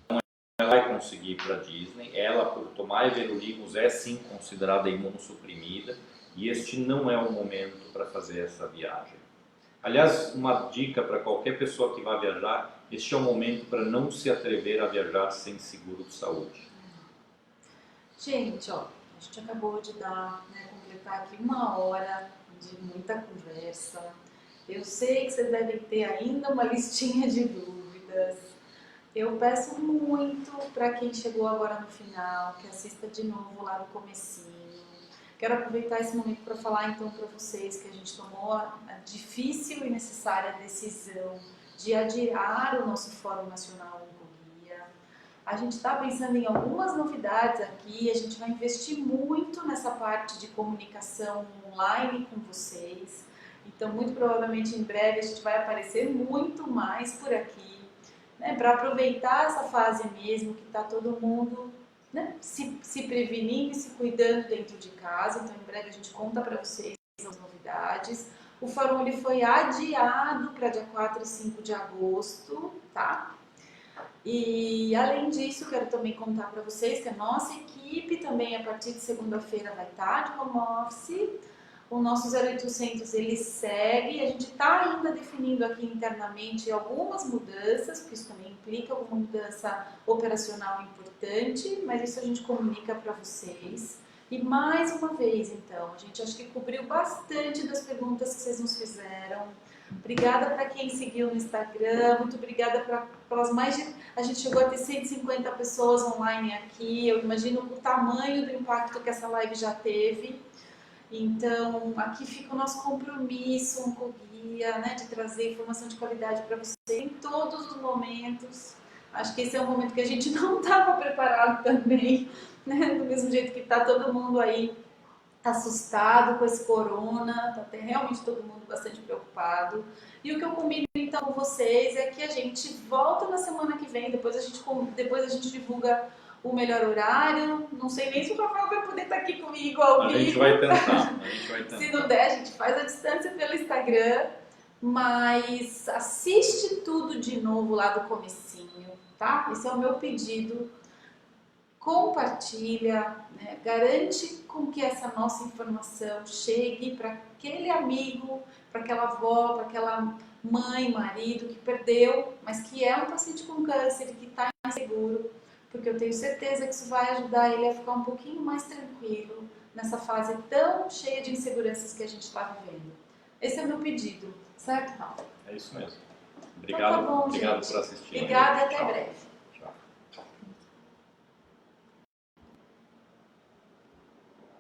Então, ela vai conseguir ir para Disney. Ela, por tomar everolimus, é sim considerada imunossuprimida, e este não é o momento para fazer essa viagem. Aliás, uma dica para qualquer pessoa que vá viajar: este é o momento para não se atrever a viajar sem seguro de saúde. Gente, ó, a gente acabou de completar aqui 1 hora de muita conversa. Eu sei que vocês devem ter ainda uma listinha de dúvidas. Eu peço muito para quem chegou agora no final, que assista de novo lá no comecinho. Quero aproveitar esse momento para falar então para vocês que a gente tomou a difícil e necessária decisão de adiar o nosso Fórum Nacional Oncoguia. A gente está pensando em algumas novidades aqui, a gente vai investir muito nessa parte de comunicação online com vocês. Então, muito provavelmente em breve a gente vai aparecer muito mais por aqui, né, para aproveitar essa fase mesmo que está todo mundo, né, se prevenindo e se cuidando dentro de casa. Então, em breve a gente conta para vocês as novidades. O fórum ele foi adiado para dia 4 e 5 de agosto, tá? E além disso, quero também contar para vocês que a nossa equipe também, a partir de segunda-feira, vai estar de home office. O nosso 0800 ele segue. A gente está ainda definindo aqui internamente algumas mudanças, porque isso também implica alguma mudança operacional importante, mas isso a gente comunica para vocês. E mais uma vez, então, a gente acho que cobriu bastante das perguntas que vocês nos fizeram. Obrigada para quem seguiu no Instagram, muito obrigada pelas mais de... A gente chegou a ter 150 pessoas online aqui, eu imagino o tamanho do impacto que essa live já teve. Então, aqui fica o nosso compromisso, Oncoguia, né, de trazer informação de qualidade para você em todos os momentos. Acho que esse é um momento que a gente não estava preparado também, né, do mesmo jeito que está todo mundo aí assustado com esse corona, está realmente todo mundo bastante preocupado. E o que eu combino então com vocês é que a gente volta na semana que vem, depois a gente divulga o melhor horário. Não sei nem se o Rafael vai poder estar aqui comigo ao vivo. A gente vai tentar. Se não der, a gente faz a distância pelo Instagram, mas assiste tudo de novo lá do comecinho, tá? Esse é o meu pedido. Compartilha, né? Garante com que essa nossa informação chegue para aquele amigo, para aquela avó, para aquela mãe, marido que perdeu, mas que é um paciente com câncer e que está inseguro, porque eu tenho certeza que isso vai ajudar ele a ficar um pouquinho mais tranquilo nessa fase tão cheia de inseguranças que a gente está vivendo. Esse é o meu pedido, certo, Rafa? É isso mesmo. Obrigado, Então tá bom, obrigado gente. por assistir. Obrigada e até breve.